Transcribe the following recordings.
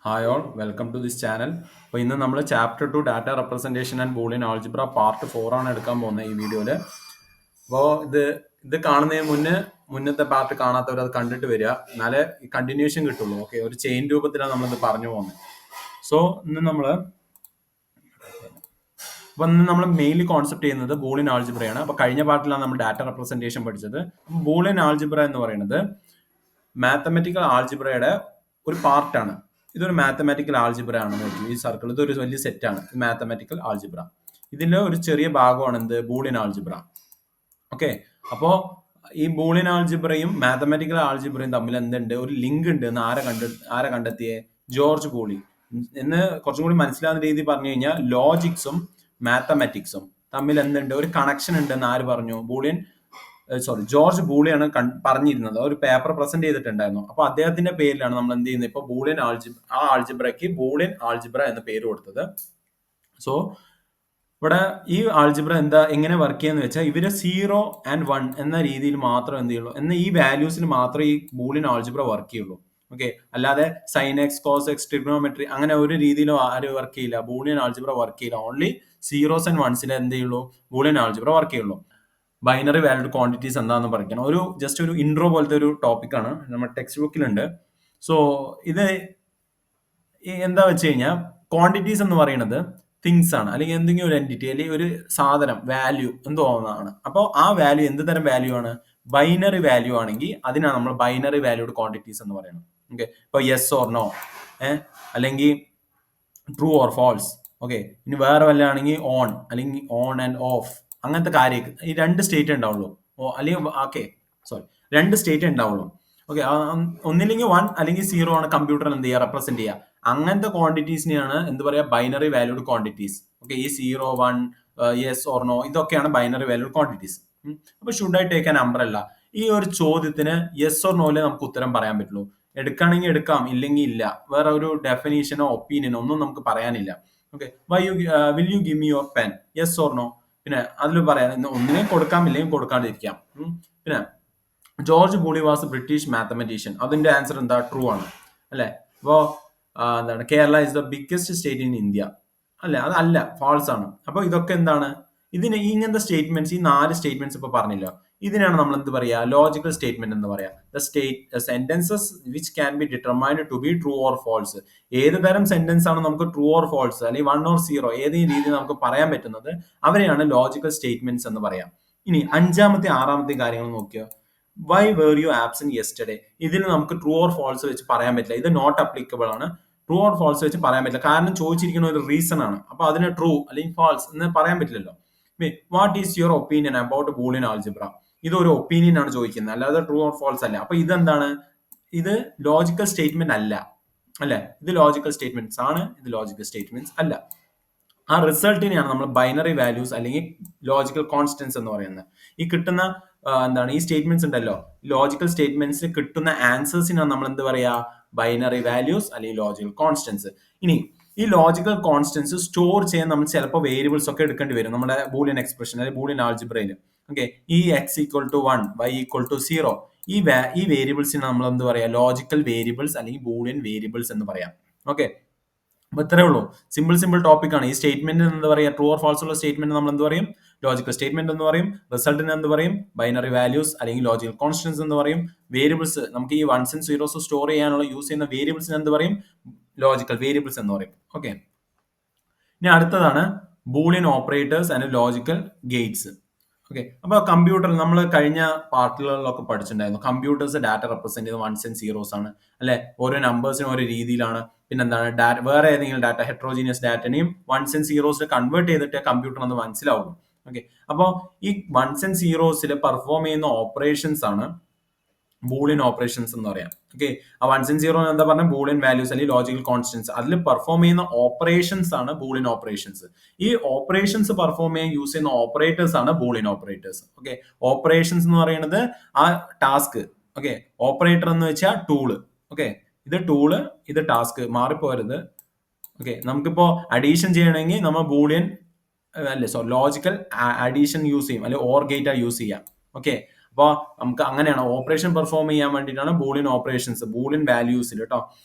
Hi all welcome to this channel. അപ്പോൾ ഇന്ന് നമ്മൾ chapter 2 data representation and Boolean algebra part 4 ആണ് എടുക്കാൻ പോകുന്നത് ഈ വീഡിയോയിൽ. അപ്പോൾ ഇത് കാണുന്നതിന് മുന്നത്തെ പാർട്ട് കാണാത്തവർ അത് കണ്ടിട്ട് വരിക, എന്നാലേ ഈ കണ്ടിന്യൂഷൻ കിട്ടുള്ളൂ. ഓക്കെ, ഒരു ചെയിൻ രൂപത്തിലാണ് നമ്മളിത് പറഞ്ഞു പോകുന്നത്. സോ ഇന്ന് നമ്മൾ മെയിൻലി കോൺസെപ്റ്റ് ചെയ്യുന്നത് ബൂളിയൻ ആൾജിബ്രയാണ്. അപ്പോൾ കഴിഞ്ഞ പാർട്ടിലാണ് നമ്മൾ ഡാറ്റ റെപ്രസെൻറ്റേഷൻ പഠിച്ചത്. ബൂളിയൻ ആൾജിബ്ര എന്ന് പറയുന്നത് മാത്തമെറ്റിക്കൽ ആൾജിബ്രയുടെ ഒരു പാർട്ടാണ്. ഇതൊരു മാത്തമാറ്റിക്കൽ ആൾജിബ്ര ആണ്. നോക്കി, ഈ സർക്കിൾ ഇതൊരു വലിയ സെറ്റാണ് മാത്തമാറ്റിക്കൽ ആൾജിബ്ര. ഇതിന്റെ ഒരു ചെറിയ ഭാഗമാണ് എന്ത്, ബൂളിയൻ ആൾജിബ്ര. ഓക്കെ, അപ്പോ ഈ ബൂളിയൻ ആൾജിബ്രയും മാത്തമാറ്റിക്കൽ ആൾജിബ്രയും തമ്മിൽ എന്തുണ്ട്, ഒരു ലിങ്ക് ഉണ്ട് എന്ന് ആരെ കണ്ടെത്തിയേ? ജോർജ് ബൂളി. എന്ന് കുറച്ചും കൂടി മനസ്സിലാവുന്ന രീതി പറഞ്ഞു കഴിഞ്ഞാൽ ലോജിക്സും മാത്തമാറ്റിക്സും തമ്മിൽ എന്തുണ്ട്, ഒരു കണക്ഷൻ ഉണ്ടെന്ന് ആര് പറഞ്ഞു? ജോർജ് ബൂളിയാണ് പറഞ്ഞിരുന്നത്. ഒരു പേപ്പർ പ്രസന്റ് ചെയ്തിട്ടുണ്ടായിരുന്നു. അപ്പൊ അദ്ദേഹത്തിന്റെ പേരിലാണ് നമ്മൾ എന്ത് ചെയ്യുന്നത്, ഇപ്പൊ ബൂളിയൻ ആൾജിബ്രയ്ക്ക് ബൂളിയൻ ആൾജിബ്ര എന്ന പേര് കൊടുത്തത്. സോ ഇവിടെ ഈ ആൾജിബ്ര എങ്ങനെ വർക്ക് ചെയ്യാന്ന് വെച്ചാൽ, ഇവര് 0 and 1 എന്ന രീതിയിൽ മാത്രം എന്ത് ചെയ്യുള്ളൂ, എന്ന ഈ വാല്യൂസിൽ മാത്രമേ ഈ ബൂളിയൻ ആൾജിബ്ര വർക്ക് ചെയ്യുള്ളൂ. ഓക്കെ, അല്ലാതെ sine x, cos x, trigonometry അങ്ങനെ ഒരു രീതിയിലും ആര് വർക്ക് ചെയ്യില്ല, ബൂളിയൻ ആൾജിബ്ര വർക്ക് ചെയ്യില്ല. ഓൺലി 0s and 1s എന്ത് ചെയ്യുള്ളൂ, ബൂളിയൻ ആൾജിബ്ര വർക്ക് ചെയ്യുള്ളൂ. ബൈനറി വാല്യൂഡ് ക്വാണ്ടിറ്റീസ് എന്താണെന്ന് പഠിക്കണം. ജസ്റ്റ് ഒരു ഇൻട്രോ പോലത്തെ ഒരു ടോപ്പിക്കാണ്, നമ്മുടെ ടെക്സ്റ്റ് ബുക്കിലുണ്ട്. സോ ഇത് എന്താ വെച്ച് കഴിഞ്ഞാൽ, ക്വാണ്ടിറ്റീസ് എന്ന് പറയുന്നത് തിങ്സ് ആണ്, അല്ലെങ്കിൽ എന്തെങ്കിലും ഒരു എൻറ്റിറ്റി, അല്ലെങ്കിൽ ഒരു സാധനം, വാല്യൂ എന്തോന്നാണ്. അപ്പോൾ ആ വാല്യൂ എന്ത് തരം വാല്യൂ ആണ്? ബൈനറി വാല്യൂ ആണെങ്കിൽ അതിനാണ് നമ്മൾ ബൈനറി വാല്യൂഡ് ക്വാണ്ടിറ്റീസ് എന്ന് പറയുന്നത്. ഓക്കെ, ഇപ്പോൾ യെസ് ഓർ നോ, അല്ലെങ്കിൽ ട്രൂ ഓർ ഫാൾസ്. ഓക്കെ, ഇനി വേറെ വല്ല ആണെങ്കിൽ ഓൺ, അല്ലെങ്കിൽ ഓൺ ആൻഡ് ഓഫ്, അങ്ങനത്തെ കാര്യം. ഈ രണ്ട് സ്റ്റേറ്റ് ഉണ്ടാവുള്ളൂ. അല്ലെങ്കിൽ രണ്ട് സ്റ്റേറ്റ് ഉണ്ടാവുള്ളൂ. ഓക്കെ, ഒന്നില്ലെങ്കിൽ 1 അല്ലെങ്കിൽ 0 ആണ് കമ്പ്യൂട്ടർ എന്ത് ചെയ്യുക, റെപ്രസെന്റ് ചെയ്യുക. അങ്ങനത്തെ ക്വാണ്ടിറ്റീസിനെയാണ് എന്ത് പറയുക, ബൈനറി വാല്യൂഡ് ക്വാണ്ടിറ്റീസ്. ഓക്കെ, ഈ 0, 1, യെസ് ഓർ നോ, ഇതൊക്കെയാണ് ബൈനറി വാല്യൂഡ് ക്വാണ്ടിറ്റീസ്. അപ്പൊ should I take an umbrella? ഈ ഒരു ചോദ്യത്തിന് യെസ് ഓർ നോയിലെ നമുക്ക് ഉത്തരം പറയാൻ പറ്റുള്ളൂ. എടുക്കുകയാണെങ്കിൽ എടുക്കാം, ഇല്ലെങ്കിൽ ഇല്ല. വേറെ ഒരു ഡെഫിനീഷനോ ഒപ്പീനിയനോ ഒന്നും നമുക്ക് പറയാനില്ല. Okay, will you give me your pen? Yes or no. പിന്നെ അതിൽ പറയാൻ ഒന്നിനെ കൊടുക്കാം, ഇല്ലെങ്കിൽ കൊടുക്കാണ്ടിരിക്കാം. പിന്നെ George Boole was British mathematician. അതിന്റെ ആൻസർ എന്താ? ട്രൂ ആണ്, അല്ലെ? അപ്പോ എന്താണ്, Kerala is the biggest state in India, അല്ലെ? അതല്ല, ഫാൾസ് ആണ്. അപ്പൊ ഇതൊക്കെ എന്താണ്, ഇങ്ങനത്തെ സ്റ്റേറ്റ്മെന്റ്സ്, ഈ 4 സ്റ്റേറ്റ്മെന്റ്സ് ഇപ്പൊ പറഞ്ഞില്ല, ഇതിനാണ് നമ്മൾ എന്ത് പറയാ, ലോജിക്കൽ സ്റ്റേറ്റ്മെന്റ് എന്ന് പറയാ. Sentences which can be determined to be true or false. ഏത് തരം സെന്റൻസ് ആണ് നമുക്ക് ട്രൂ ഓർ ഫോൾസ്, അല്ലെങ്കിൽ 1 or 0 ഏതെങ്കിലും രീതിയിൽ നമുക്ക് പറയാൻ പറ്റുന്നത്, അവരെയാണ് ലോജിക്കൽ സ്റ്റേറ്റ്മെന്റ്സ് എന്ന് പറയാം. ഇനി 5ാമത്തെ 6ാമത്തെ കാര്യങ്ങൾ നോക്കിയോ. Why were you absent yesterday? ഇതിൽ നമുക്ക് ട്രൂ ഓർ ഫോൾസ് വെച്ച് പറയാൻ പറ്റില്ല. ഇത് നോട്ട് അപ്ലിക്കബിൾ ആണ്. ട്രൂ ഓർ ഫോൾസ് വെച്ച് പറയാൻ പറ്റില്ല, കാരണം ചോദിച്ചിരിക്കുന്ന ഒരു റീസൺ ആണ്. അപ്പൊ അതിന് ട്രൂ അല്ലെങ്കിൽ ഫാൾസ് എന്ന് പറയാൻ പറ്റില്ലല്ലോ. What is your opinion about Boolean algebra? ഇതൊരു ഒപ്പീനിയൻ ആണ് ചോദിക്കുന്നത്, അല്ലാതെ ട്രൂ ഓർ ഫോൾസ് അല്ല. അപ്പൊ ഇതെന്താണ്, ഇത് ലോജിക്കൽ സ്റ്റേറ്റ്മെന്റ് അല്ല, അല്ലെ? ഇത് ലോജിക്കൽ സ്റ്റേറ്റ്മെന്റ്സ് ആണ്, ഇത് ലോജിക്കൽ സ്റ്റേറ്റ്മെന്റ്സ് അല്ല. ആ റിസൾട്ടിനെയാണ് നമ്മൾ ബൈനറി വാല്യൂസ് അല്ലെങ്കിൽ ലോജിക്കൽ കോൺസ്റ്റൻസ് എന്ന് പറയുന്നത്. ഈ കിട്ടുന്ന ഈ സ്റ്റേറ്റ്മെന്റ്സ് ഉണ്ടല്ലോ, ലോജിക്കൽ സ്റ്റേറ്റ്മെന്റ്സിൽ കിട്ടുന്ന ആൻസേഴ്സിനാണ് നമ്മൾ എന്ത് പറയാ, ബൈനറി വാല്യൂസ് അല്ലെങ്കിൽ ലോജിക്കൽ കോൺസ്റ്റൻസ്. ഇനി ഈ ലോജിക്കൽ കോൺസ്റ്റൻസ് സ്റ്റോർ ചെയ്യാൻ നമ്മൾ ചിലപ്പോൾ വേരിയബിൾസ് ഒക്കെ എടുക്കേണ്ടി വരും നമ്മുടെ ബൂളിയൻ എക്സ്പ്രഷൻ അല്ലെങ്കിൽ ബൂളിയൻ ആൾജിബ്രയിൽ. ഓക്കെ, ഈ x equal to 1, y equal to 0, ഈ വേരിയബിൾസിനെ നമ്മൾ എന്ത് പറയാ, ലോജിക്കൽ വേരിയബിൾസ് അല്ലെങ്കിൽ ബൂളിയൻ വേരിയബിൾസ് എന്ന് പറയാം. ഓക്കെ, അപ്പൊ ഇത്രേ ഉള്ളൂ. സിമ്പിൾ ടോപ്പിക് ആണ്. ഈ സ്റ്റേറ്റ്മെന്റ് എന്താ പറയാ, ട്രൂ ഓർ ഫാൾസ് ഉള്ള സ്റ്റേറ്റ്മെന്റ് നമ്മൾ എന്ത് പറയും, ലോജിക്കൽ സ്റ്റേറ്റ്മെന്റ് എന്ന് പറയും. റിസൾട്ടിന് എന്ത് പറയും, ബൈനറി വാല്യൂസ് അല്ലെങ്കിൽ ലോജിക്കൽ കോൺസ്റ്റൻസ് എന്ന് പറയും. വേരിയബിൾസ്, നമുക്ക് ഈ 1s and 0s സ്റ്റോർ ചെയ്യാനുള്ള യൂസ് ചെയ്യുന്ന വേരിയബിൾസിന് എന്ത് പറയും, ലോജിക്കൽ വേരിയബിൾസ് എന്ന് പറയും. ഓക്കെ, ഇനി അടുത്തതാണ് Boolean operators and logical Gates. Okay, അപ്പൊ കമ്പ്യൂട്ടർ നമ്മൾ കഴിഞ്ഞ പാർട്ടുകളിലൊക്കെ പഠിച്ചിട്ടുണ്ടായിരുന്നു. കമ്പ്യൂട്ടേഴ്സ് ഡാറ്റ റെപ്രസെന്റ് ചെയ്യുന്നത് 1s and 0s ആണ്, അല്ലെ? ഓരോ നമ്പേഴ്സിനും ഓരോ രീതിയിലാണ്. പിന്നെന്താണ്, വേറെ ഏതെങ്കിലും ഡാറ്റ, ഹെട്രോജീനിയസ് ഡാറ്റനെയും 1s and 0s കൺവേർട്ട് ചെയ്തിട്ട് കമ്പ്യൂട്ടർ എന്ന് മനസ്സിലാവുള്ളൂ. ഓക്കെ, അപ്പോൾ ഈ 1s and 0s പെർഫോം ചെയ്യുന്ന ഓപ്പറേഷൻസ് ആണ് ബൂളിയൻ ഓപ്പറേഷൻസ് എന്ന് പറയാം. ഓക്കെ, ആ 1s and 0 എന്താ പറഞ്ഞ, ബൂളിയൻ വാല്യൂസ് അല്ലെങ്കിൽ ലോജിക്കൽ കോൺസ്റ്റൻസ്, അതിൽ പെർഫോം ചെയ്യുന്ന ഓപ്പറേഷൻസ് ആണ് ബൂളിയൻ ഓപ്പറേഷൻസ്. ഈ ഓപ്പറേഷൻസ് പെർഫോം ചെയ്യാൻ യൂസ് ചെയ്യുന്ന ഓപ്പറേറ്റേഴ്സ് ആണ് ബൂളിയൻ ഓപ്പറേറ്റേഴ്സ്. ഓക്കെ, ഓപ്പറേഷൻസ് എന്ന് പറയുന്നത് ആ ടാസ്ക്. ഓക്കെ, ഓപ്പറേറ്റർ എന്ന് വെച്ചാൽ ടൂള്. ഓക്കെ, ഇത് ടൂള്, ഇത് ടാസ്ക്, മാറിപ്പോരുത്. ഓക്കെ, നമുക്കിപ്പോ അഡീഷൻ ചെയ്യണമെങ്കിൽ നമ്മൾ ബൂളിയൻ ലോജിക്കൽ അഡീഷൻ യൂസ് ചെയ്യും, അല്ലെങ്കിൽ ഓർ ഗേറ്റ് യൂസ് ചെയ്യാം. ഓക്കെ, അപ്പോൾ നമുക്ക് അങ്ങനെയാണ് ഓപ്പറേഷൻ പെർഫോം ചെയ്യാൻ വേണ്ടിയിട്ടാണ് ബൂളിയൻ ഓപ്പറേഷൻസ്, ബൂളിയൻ വാല്യൂസിൽ കേട്ടോ.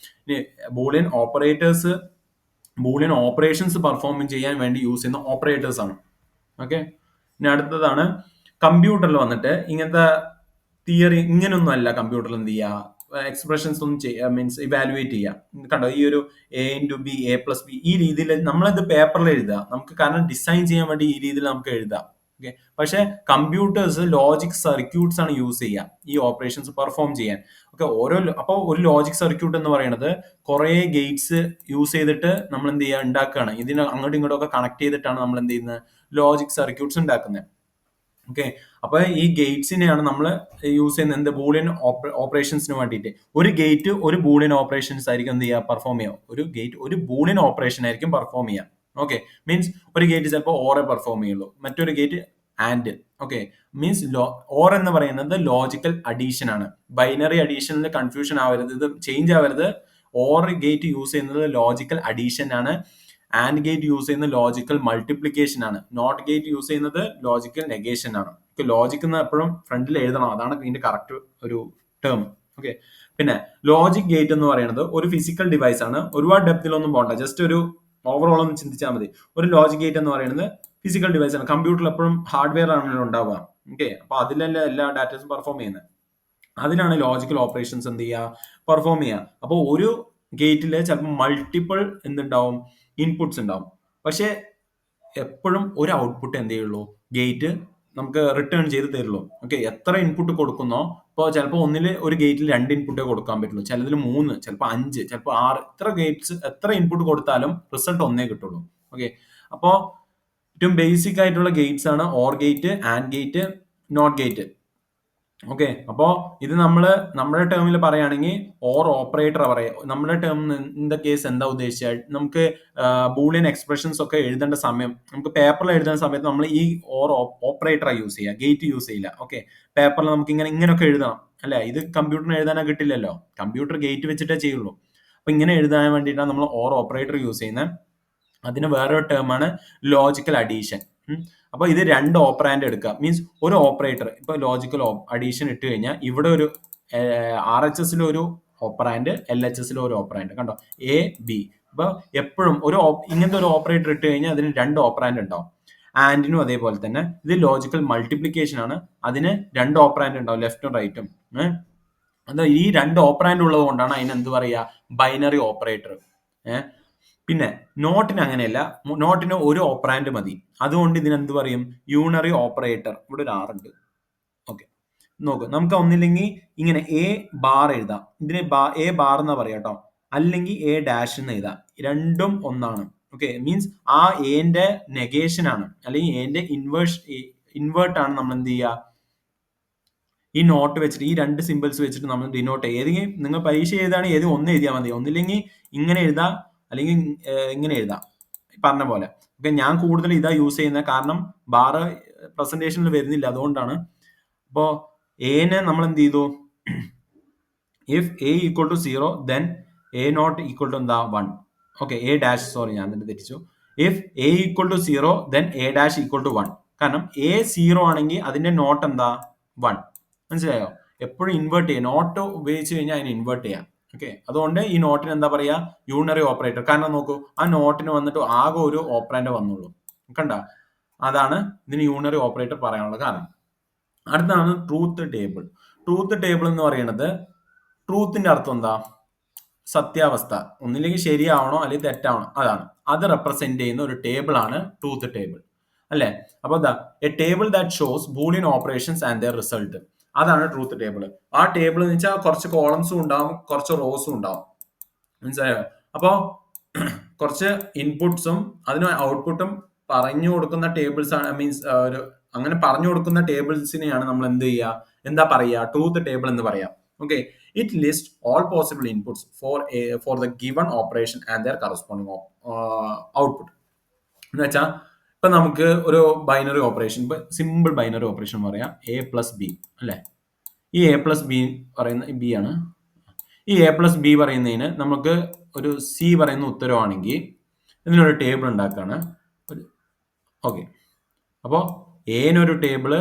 ഇനി ബൂളിയൻ ഓപ്പറേഷൻസ് പെർഫോം ചെയ്യാൻ വേണ്ടി യൂസ് ചെയ്യുന്ന ഓപ്പറേറ്റേഴ്സ് ആണ്. ഓക്കെ, ഇനി അടുത്തതാണ് കമ്പ്യൂട്ടറിൽ വന്നിട്ട് ഇങ്ങനത്തെ തിയറി ഇങ്ങനൊന്നും അല്ല. കമ്പ്യൂട്ടറിൽ എന്ത് ചെയ്യുക, എക്സ്പ്രഷൻസ് ഒന്നും മീൻസ് ഇവാലുവേറ്റ് ചെയ്യുക. കണ്ടോ, ഈ ഒരു A × B A+B ഈ രീതിയിൽ നമ്മളിത് പേപ്പറിൽ എഴുതുക. നമുക്ക് കാരണം ഡിസൈൻ ചെയ്യാൻ വേണ്ടി ഈ രീതിയിൽ നമുക്ക് എഴുതാം. ഓക്കെ, പക്ഷെ കമ്പ്യൂട്ടേഴ്സ് ലോജിക് സർക്യൂട്ട്സ് ആണ് യൂസ് ചെയ്യുക ഈ ഓപ്പറേഷൻസ് പെർഫോം ചെയ്യാൻ. ഓക്കെ, അപ്പോൾ ഒരു ലോജിക് സർക്യൂട്ട് എന്ന് പറയുന്നത് കുറെ ഗേറ്റ്സ് യൂസ് ചെയ്തിട്ട് നമ്മൾ എന്ത് ചെയ്യുക, ഉണ്ടാക്കുകയാണ്. ഇതിന് അങ്ങോട്ടും ഇങ്ങോട്ടും ഒക്കെ കണക്ട് ചെയ്തിട്ടാണ് നമ്മൾ എന്ത് ചെയ്യുന്നത്, ലോജിക് സർക്യൂട്ട്സ് ഉണ്ടാക്കുന്നത്. ഓക്കെ, അപ്പൊ ഈ ഗേറ്റ്സിനെയാണ് നമ്മൾ യൂസ് ചെയ്യുന്നത് എന്ത്, ബൂളിയൻ ഓപ്പറേഷൻസിന് വേണ്ടിയിട്ട്. ഒരു ഗേറ്റ് ഒരു ബൂളിയൻ ഓപ്പറേഷൻസ് ആയിരിക്കും എന്ത് ചെയ്യുക, പെർഫോം ചെയ്യുക. ഒരു ഗേറ്റ് ഒരു ബൂളിയൻ ഓപ്പറേഷൻ ആയിരിക്കും പെർഫോം ചെയ്യുക. ഓക്കെ, മീൻസ് ഒരു ഗേറ്റ് ചിലപ്പോൾ ഓറെ പെർഫോം ചെയ്യുള്ളൂ, മറ്റൊരു gate and. Okay, means or എന്ന് പറയുന്നത് ലോജിക്കൽ അഡീഷൻ ആണ്. ബൈനറി അഡീഷനിൽ കൺഫ്യൂഷൻ ആവരുത്, ഇത് ചേഞ്ച് ആവരുത്. ഓർ ഗേറ്റ് യൂസ് ചെയ്യുന്നത് ലോജിക്കൽ അഡീഷൻ ആണ്. ആൻഡ് ഗേറ്റ് യൂസ് ചെയ്യുന്നത് ലോജിക്കൽ മൾട്ടിപ്ലിക്കേഷൻ ആണ്. നോട്ട് ഗേറ്റ് യൂസ് ചെയ്യുന്നത് ലോജിക്കൽ നെഗേഷൻ ആണ്. ലോജിക് എന്ന് എപ്പോഴും ഫ്രണ്ടിൽ എഴുതണം, അതാണ് ഇതിന്റെ കറക്റ്റ് ഒരു ടേം. ഓക്കെ, പിന്നെ ലോജിക് ഗേറ്റ് എന്ന് പറയുന്നത് ഒരു ഫിസിക്കൽ ഡിവൈസ് ആണ്. ഒരുപാട് ഡെപ്തിലൊന്നും പോകണ്ട, ജസ്റ്റ് ഒരു ഓവറോൾ ഒന്ന് ചിന്തിച്ചാൽ മതി. ഒരു ലോജിക് ഗേറ്റ് എന്ന് പറയുന്നത് ഫിസിക്കൽ ഡിവൈസ് ആണ്. കമ്പ്യൂട്ടറിൽ എപ്പോഴും ഹാർഡ്വെയർ ആണല്ലോ ഉണ്ടാവുക. ഓക്കെ, അപ്പൊ അതിലല്ലേ എല്ലാ ഡാറ്റസും പെർഫോം ചെയ്യുന്നത്. അതിനാണ് ലോജിക്കൽ ഓപ്പറേഷൻസ് എന്ത് ചെയ്യുക, പെർഫോം ചെയ്യുക. അപ്പോൾ ഒരു ഗേറ്റിൽ ചിലപ്പോൾ മൾട്ടിപ്പിൾ എന്തുണ്ടാവും, ഇൻപുട്സ് ഉണ്ടാവും. പക്ഷെ എപ്പോഴും ഒരു ഔട്ട്പുട്ട് എന്ത് ചെയ്യുള്ളൂ, ഗേറ്റ് നമുക്ക് റിട്ടേൺ ചെയ്ത് തരുള്ളൂ. ഓക്കെ, എത്ര ഇൻപുട്ട് കൊടുക്കുന്നോ, ഇപ്പോൾ ചിലപ്പോൾ ഒരു ഗേറ്റിൽ 2 ഇൻപുട്ടേ കൊടുക്കാൻ പറ്റുള്ളൂ, ചിലതിൽ 3, ചിലപ്പോൾ 5, ചിലപ്പോൾ 6. എത്ര ഇൻപുട്ട് കൊടുത്താലും റിസൾട്ട് ഒന്നേ കിട്ടുള്ളൂ. ഓക്കെ, അപ്പോൾ ഏറ്റവും ബേസിക് ആയിട്ടുള്ള ഗേറ്റ്സ് ആണ് or gate, and gate, not gate. Okay, അപ്പോ ഇത് നമ്മുടെ ടേമിൽ പറയുകയാണെങ്കിൽ ഓർ ഓപ്പറേറ്റർ പറയാം. നമ്മുടെ ടേം ഇൻ ദ കേസ് എന്താ ഉദ്ദേശിച്ചാൽ, നമുക്ക് ബൂളിയൻ എക്സ്പ്രഷൻസ് ഒക്കെ എഴുതേണ്ട സമയം, നമുക്ക് പേപ്പറിൽ എഴുതുന്ന സമയത്ത് നമ്മൾ ഈ ഓർ ഓപ്പറേറ്റർ യൂസ് ചെയ്യുക, ഗേറ്റ് യൂസ് ചെയ്യില്ല. ഓക്കെ, പേപ്പറിൽ നമുക്ക് ഇങ്ങനെയൊക്കെ എഴുതണം അല്ലെ, ഇത് കമ്പ്യൂട്ടറിന് എഴുതാനാ കിട്ടില്ലല്ലോ, കമ്പ്യൂട്ടർ ഗേറ്റ് വെച്ചിട്ടേ ചെയ്യുള്ളൂ. അപ്പൊ ഇങ്ങനെ എഴുതാൻ വേണ്ടിയിട്ടാണ് നമ്മൾ ഓർ ഓപ്പറേറ്റർ യൂസ് ചെയ്യുന്നത്. അതിന് വേറൊരു ടേമാണ് ലോജിക്കൽ അഡീഷൻ. അപ്പൊ ഇത് 2 ഓപ്പറാൻഡ് എടുക്കുക, മീൻസ് ഒരു ഓപ്പറേറ്റർ. ഇപ്പൊ ലോജിക്കൽ അഡീഷൻ ഇട്ട് കഴിഞ്ഞാൽ ഇവിടെ ഒരു RHS ഒരു ഓപ്പറാൻഡ്, LHS ഒരു ഓപ്പറാൻഡ്. കണ്ടോ, A, B. അപ്പൊ എപ്പോഴും ഇങ്ങനത്തെ ഒരു ഓപ്പറേറ്റർ ഇട്ട് കഴിഞ്ഞാൽ അതിന് 2 ഓപ്പറാൻഡ് ഉണ്ടാവും. ആൻഡിനും അതേപോലെ തന്നെ. ഇത് ലോജിക്കൽ മൾട്ടിപ്ലിക്കേഷൻ ആണ്, അതിന് 2 ഓപ്പറാൻഡ് ഉണ്ടാവും, ലെഫ്റ്റും റൈറ്റും. അത് ഈ 2 ഓപ്പറാൻഡ് ഉള്ളത് കൊണ്ടാണ് അതിന് എന്ത് പറയുക, ബൈനറി ഓപ്പറേറ്റർ. പിന്നെ നോട്ടിന് അങ്ങനെയല്ല, നോട്ടിന് ഒരു ഓപ്പറാൻഡ് മതി. അതുകൊണ്ട് ഇതിനെന്ത് പറയും, യൂണറി ഓപ്പറേറ്റർ. ഇവിടെ ഒരു 6 ഉണ്ട്. ഓക്കെ, നോക്ക്, നമുക്ക് ഒന്നില്ലെങ്കിൽ ഇങ്ങനെ A ബാർ എഴുതാം, ഇതിനെ A ബാർ എന്നാ പറയാം കേട്ടോ, അല്ലെങ്കിൽ A' എന്ന് എഴുതാം. രണ്ടും ഒന്നാണ്. ഓക്കെ, മീൻസ് ആ എന്റെ നെഗേഷൻ ആണ്, അല്ലെങ്കിൽ എന്റെ ഇൻവേർട്ട് ആണ്. നമ്മൾ എന്ത് ചെയ്യുക, ഈ നോട്ട് വെച്ചിട്ട് ഈ 2 സിമ്പിൾസ് വെച്ചിട്ട് നമ്മൾ ഡിനോട്ട് ചെയ്യുക. ഏതെങ്കിലും നിങ്ങൾ പരീക്ഷ എഴുതുകയാണെങ്കിൽ ഏതെങ്കിലും ഒന്ന് എഴുതിയാൽ മതി, ഒന്നില്ലെങ്കിൽ ഇങ്ങനെ എഴുതാം, അല്ലെങ്കിൽ ഇങ്ങനെ എഴുതാം, പറഞ്ഞ പോലെ. ഓക്കെ, ഞാൻ കൂടുതൽ ഇതാ യൂസ് ചെയ്യുന്നത്, കാരണം ബാറ് പ്രസന്റേഷനിൽ വരുന്നില്ല, അതുകൊണ്ടാണ്. അപ്പോൾ എനെ നമ്മൾ എന്ത് ചെയ്തു, ഇഫ് A = 0 then A0 = എന്താ 1. ഓക്കെ, A', സോറി ഞാൻ തന്നെ തെറ്റിച്ചു. If A = 0 then A' = 1. കാരണം A 0 ആണെങ്കിൽ അതിന്റെ നോട്ട് എന്താ 1. മനസ്സിലായോ? എപ്പോഴും ഇൻവേർട്ട് ചെയ്യാം, നോട്ട് ഉപയോഗിച്ച് കഴിഞ്ഞാൽ അതിനെ ഇൻവേർട്ട് ചെയ്യാം. ഓക്കെ, അതുകൊണ്ട് ഈ നോട്ടിന് എന്താ പറയാ, യൂണറി ഓപ്പറേറ്റർ. കാരണം നോക്കൂ, ആ നോട്ടിന് വന്നിട്ട് ആകെ ഒരു ഓപ്പറാൻഡ് വന്നുള്ളൂ. കണ്ട, അതാണ് ഇതിന് യൂണറി ഓപ്പറേറ്റർ പറയാനുള്ള കാരണം. അടുത്താണ് ട്രൂത്ത് ടേബിൾ. ട്രൂത്ത് ടേബിൾ എന്ന് പറയുന്നത്, ട്രൂത്തിന്റെ അർത്ഥം എന്താ, സത്യാവസ്ഥ. ഒന്നില്ലെങ്കിൽ ശരിയാവണോ അല്ലെങ്കിൽ തെറ്റാവണോ, അതാണ്. അത് റെപ്രസെന്റ് ചെയ്യുന്ന ഒരു ടേബിൾ ആണ് ട്രൂത്ത് ടേബിൾ, അല്ലെ? അപ്പൊ A table that shows Boolean operations and their result. അതാണ് ട്രൂത്ത് ടേബിൾ. ആ ടേബിൾ എന്ന് വെച്ചാൽ കുറച്ച് കോളംസും ഉണ്ടാവും, കുറച്ച് റോസും ഉണ്ടാവും. മനസ്സിലായോ? അപ്പോ കുറച്ച് ഇൻപുട്സും അതിന് ഔട്ട്പുട്ടും പറഞ്ഞു കൊടുക്കുന്ന ടേബിൾസ് ആണ്. മീൻസ് അങ്ങനെ പറഞ്ഞു കൊടുക്കുന്ന ടേബിൾസിനെയാണ് നമ്മൾ എന്ത് ചെയ്യുക, എന്താ പറയുക, ട്രൂത്ത് ടേബിൾ എന്ന് പറയാം. Okay, it list all possible inputs for the given operation and their corresponding output. എന്ന് വെച്ചാൽ ഇപ്പൊ നമുക്ക് ഒരു ബൈനറി ഓപ്പറേഷൻ, ഇപ്പൊ സിമ്പിൾ ബൈനറി ഓപ്പറേഷൻ പറയാം, A+B അല്ലെ. ഈ A+B പറയുന്ന B ആണ്. ഈ A+B പറയുന്നതിന് നമുക്ക് ഒരു C പറയുന്ന ഉത്തരവാണെങ്കിൽ ഇതിനൊരു ടേബിൾ ഉണ്ടാക്കുകയാണ്. ഓക്കെ, അപ്പോൾ എനൊരു ടേബിള്,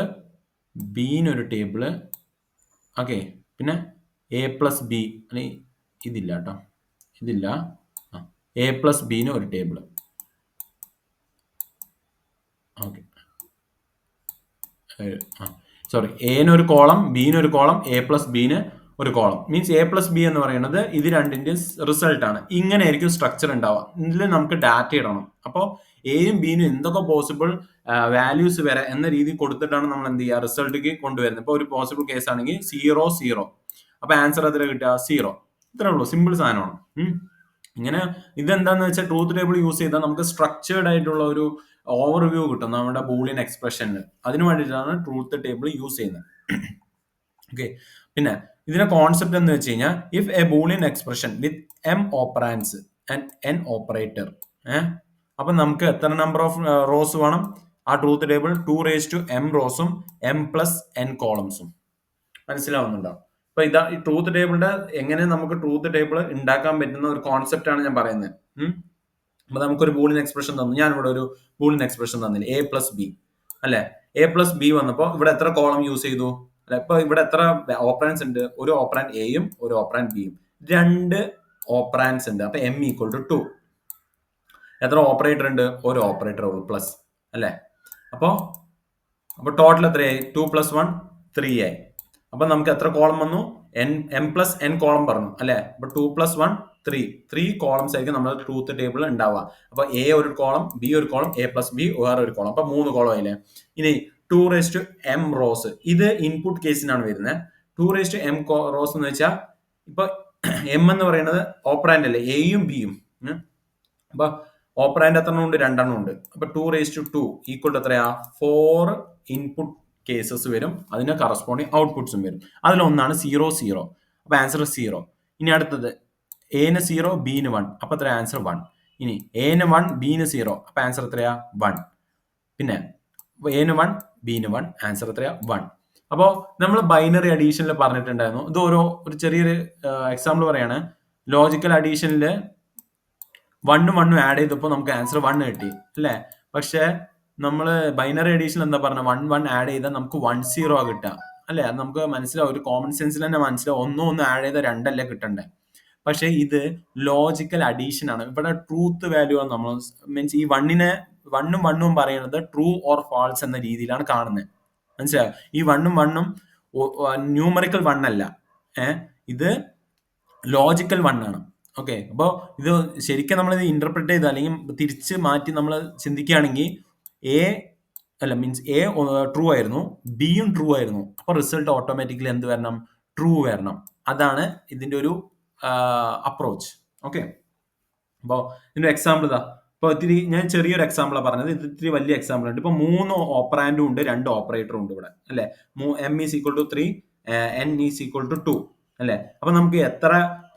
ബിന്നൊരു ടേബിള്. ഓക്കെ, പിന്നെ എ പ്ലസ് ബി, അല്ലെങ്കിൽ ഇതില്ല കേട്ടോ, ഇതില്ല. എ പ്ലസ് ബിന് ഒരു ടേബിള്. ഓക്കെ, സോറി, എന് ഒരു കോളം, ബിന് ഒരു കോളം, എ പ്ലസ് ബിന് ഒരു column. Means A plus B എന്ന് പറയുന്നത് ഇത് രണ്ടിന്റെ റിസൾട്ട് ആണ്. ഇങ്ങനെ ആയിരിക്കും സ്ട്രക്ചർ ഉണ്ടാവുക. ഇതിൽ നമുക്ക് ഡാറ്റ ഇടണം. അപ്പോൾ എയും ബിനും എന്തൊക്കെ പോസിബിൾ വാല്യൂസ് വരെ എന്ന രീതി കൊടുത്തിട്ടാണ് നമ്മൾ എന്ത് ചെയ്യുക, റിസൾട്ടിലേക്ക് കൊണ്ടുവരുന്നത്. ഇപ്പോൾ ഒരു പോസിബിൾ കേസ് ആണെങ്കിൽ 0 0, അപ്പൊ ആൻസർ എത്ര കിട്ടുക, 0. ഇത്രേ ഉള്ളൂ, സിമ്പിൾ സാധനമാണ്. ഇങ്ങനെ ഇതെന്താന്ന് വെച്ചാൽ ട്രൂത്ത് ടേബിൾ യൂസ് ചെയ്താൽ നമുക്ക് സ്ട്രക്ചേർഡ് ആയിട്ടുള്ള ഒരു ഓവർവ്യൂ കിട്ടും നമ്മുടെ ബൂളിയൻ എക്സ്പ്രഷനിൽ. അതിനു വേണ്ടിയിട്ടാണ് ട്രൂത്ത് ടേബിൾ യൂസ് ചെയ്യുന്നത്. ഓക്കെ, പിന്നെ ഇതിന്റെ കോൺസെപ്റ്റ് എന്ന് വെച്ച് കഴിഞ്ഞാൽ, if a Boolean expression with m operands and n operator, അപ്പൊ നമുക്ക് എത്ര നമ്പർ ഓഫ് റോസ് വേണം ആ ട്രൂത്ത് ടേബിൾ? 2m റോസും m+n കോളംസും. മനസ്സിലാവുന്നുണ്ടോ? അപ്പൊ ഇതാ ഈ ട്രൂത്ത് ടേബിളിന്റെ എങ്ങനെ നമുക്ക് ട്രൂത്ത് ടേബിൾ ഉണ്ടാക്കാൻ പറ്റുന്ന ഒരു കോൺസെപ്റ്റ് ആണ് ഞാൻ പറയുന്നത്. അപ്പൊ നമുക്കൊരു ബൂളിയൻ എക്സ്പ്രഷൻ തന്നു. ഞാൻ ഇവിടെ ഒരു ബൂളിയൻ എക്സ്പ്രഷൻ തന്നില്ല, a പ്ലസ് ബി അല്ലെ. a പ്ലസ് ബി വന്നപ്പോ ഇവിടെ എത്ര കോളം യൂസ് ചെയ്തു അല്ലെ? ഇപ്പൊ ഇവിടെ എത്ര ഓപ്പറാൻസ് ഉണ്ട്? ഒരു ഓപ്പറാൻഡ് എയും ഒരു ഓപ്പറാൻഡ് ബിയും, 2 ഓപ്പറാൻസ് ഉണ്ട്. അപ്പൊ m ഈക്വൽ ടു 2. എത്ര ഓപ്പറേറ്റർ ഉണ്ട്? ഒരു ഓപ്പറേറ്റർ ഉള്ളൂ, പ്ലസ് അല്ലെ. അപ്പൊ ടോട്ടൽ എത്രയായി? 2 + 1 3 ആയി. അപ്പൊ നമുക്ക് എത്ര കോളം വന്നു? m+n കോളം പറഞ്ഞു അല്ലെ. അപ്പൊ 2 + 1 3 കോളംസ് ആയിരിക്കും നമ്മുടെ ട്രൂത്ത് ടേബിൾ ഉണ്ടാവുക. അപ്പൊ എ ഒരു കോളം, ബി ഒരു കോളം, a പ്ലസ് ബി വേറെ ഒരു കോളം. അപ്പൊ 3 കോളം ആയില്ലേ. ഇനി 2m റോസ്, ഇത് ഇൻപുട്ട് കേസിനാണ് വരുന്നത്. 2m റോസ് എന്ന് വെച്ചാൽ ഇപ്പൊ m എന്ന് പറയുന്നത് ഓപ്പറാൻഡ് അല്ലേ, എയും ബിയും. അപ്പൊ ഓപ്പറാൻഡ് എത്ര ഉണ്ട്? 2 ഉണ്ട്. അപ്പൊ 2 ഈക്വൽ ടു എത്രയാ? 4 ഇൻപുട്ട് കേസസ് വരും, അതിന് കറസ്പോണ്ടിങ് ഔട്ട്പുട്ട്സും വരും. അതിലൊന്നാണ് 0 0. അപ്പൊ ആൻസർ 0. ഇനി അടുത്തത് എന് 0 ബിന് 1, അപ്പൊ എത്ര? ആൻസർ 1. ഇനി എന് 1 ബിന് 0, അപ്പൊ ആൻസർ എത്രയാ? 1. പിന്നെ എന് 1 ബിന് 1, ആൻസർ എത്രയാ? 1. അപ്പോ നമ്മൾ ബൈനറി അഡീഷനിൽ പറഞ്ഞിട്ടുണ്ടായിരുന്നു. ഇത് ഒരു ചെറിയൊരു എക്സാമ്പിൾ പറയാണ്. ലോജിക്കൽ അഡീഷനിൽ 1 1 ആഡ് ചെയ്തപ്പോൾ നമുക്ക് ആൻസർ 1 കിട്ടി അല്ലേ. പക്ഷെ നമ്മൾ ബൈനറി അഡീഷൻ എന്താ പറഞ്ഞ, 1 1 ആഡ് ചെയ്താൽ നമുക്ക് 1 0 ആ കിട്ടുക അല്ലെ. അത് നമുക്ക് മനസ്സിലാവും, ഒരു കോമൺ സെൻസിൽ തന്നെ മനസ്സിലാവും. 1 1 ആഡ് ചെയ്താൽ 2 അല്ലേ കിട്ടണ്ടേ. പക്ഷെ ഇത് ലോജിക്കൽ അഡീഷൻ ആണ്. ഇവിടെ ട്രൂത്ത് വാല്യൂ ആണ് നമ്മൾ, മീൻസ് ഈ 1ഉം 1ഉം പറയുന്നത് ട്രൂ ഓർ ഫാൾസ് എന്ന രീതിയിലാണ് കാണുന്നത്. മനസ്സിലായോ? ഈ 1ഉം 1ഉം ന്യൂമറിക്കൽ 1 അല്ല, ഇത് ലോജിക്കൽ 1 ആണ്. ഓക്കെ, അപ്പോൾ ഇത് ശരിക്കും നമ്മൾ ഇത് ഇന്റർപ്രിറ്റ് ചെയ്ത് അല്ലെങ്കിൽ തിരിച്ച് മാറ്റി നമ്മൾ ചിന്തിക്കുകയാണെങ്കിൽ എ ട്രൂ ആയിരുന്നു, ബിയും ട്രൂ ആയിരുന്നു. അപ്പൊ റിസൾട്ട് ഓട്ടോമാറ്റിക്കലി എന്ത് വരണം? ട്രൂ വരണം. അതാണ് ഇതിന്റെ ഒരു അപ്രോച്ച്. ഓക്കെ, അപ്പോൾ ഇതിന്റെ എക്സാമ്പിൾ ഇതാ. ഇപ്പൊ ഞാൻ ചെറിയൊരു എക്സാമ്പിളാണ് പറഞ്ഞത്, ഇത് ഇത്തിരി വലിയ എക്സാമ്പിൾ ഉണ്ട്. ഇപ്പൊ 3 ഓപ്പറാൻഡും ഉണ്ട്, 2 ഓപ്പറേറ്ററും ഉണ്ട് ഇവിടെ അല്ലെ. m is equal to 3, n is equal to 2 അല്ലെ. അപ്പൊ നമുക്ക് എത്ര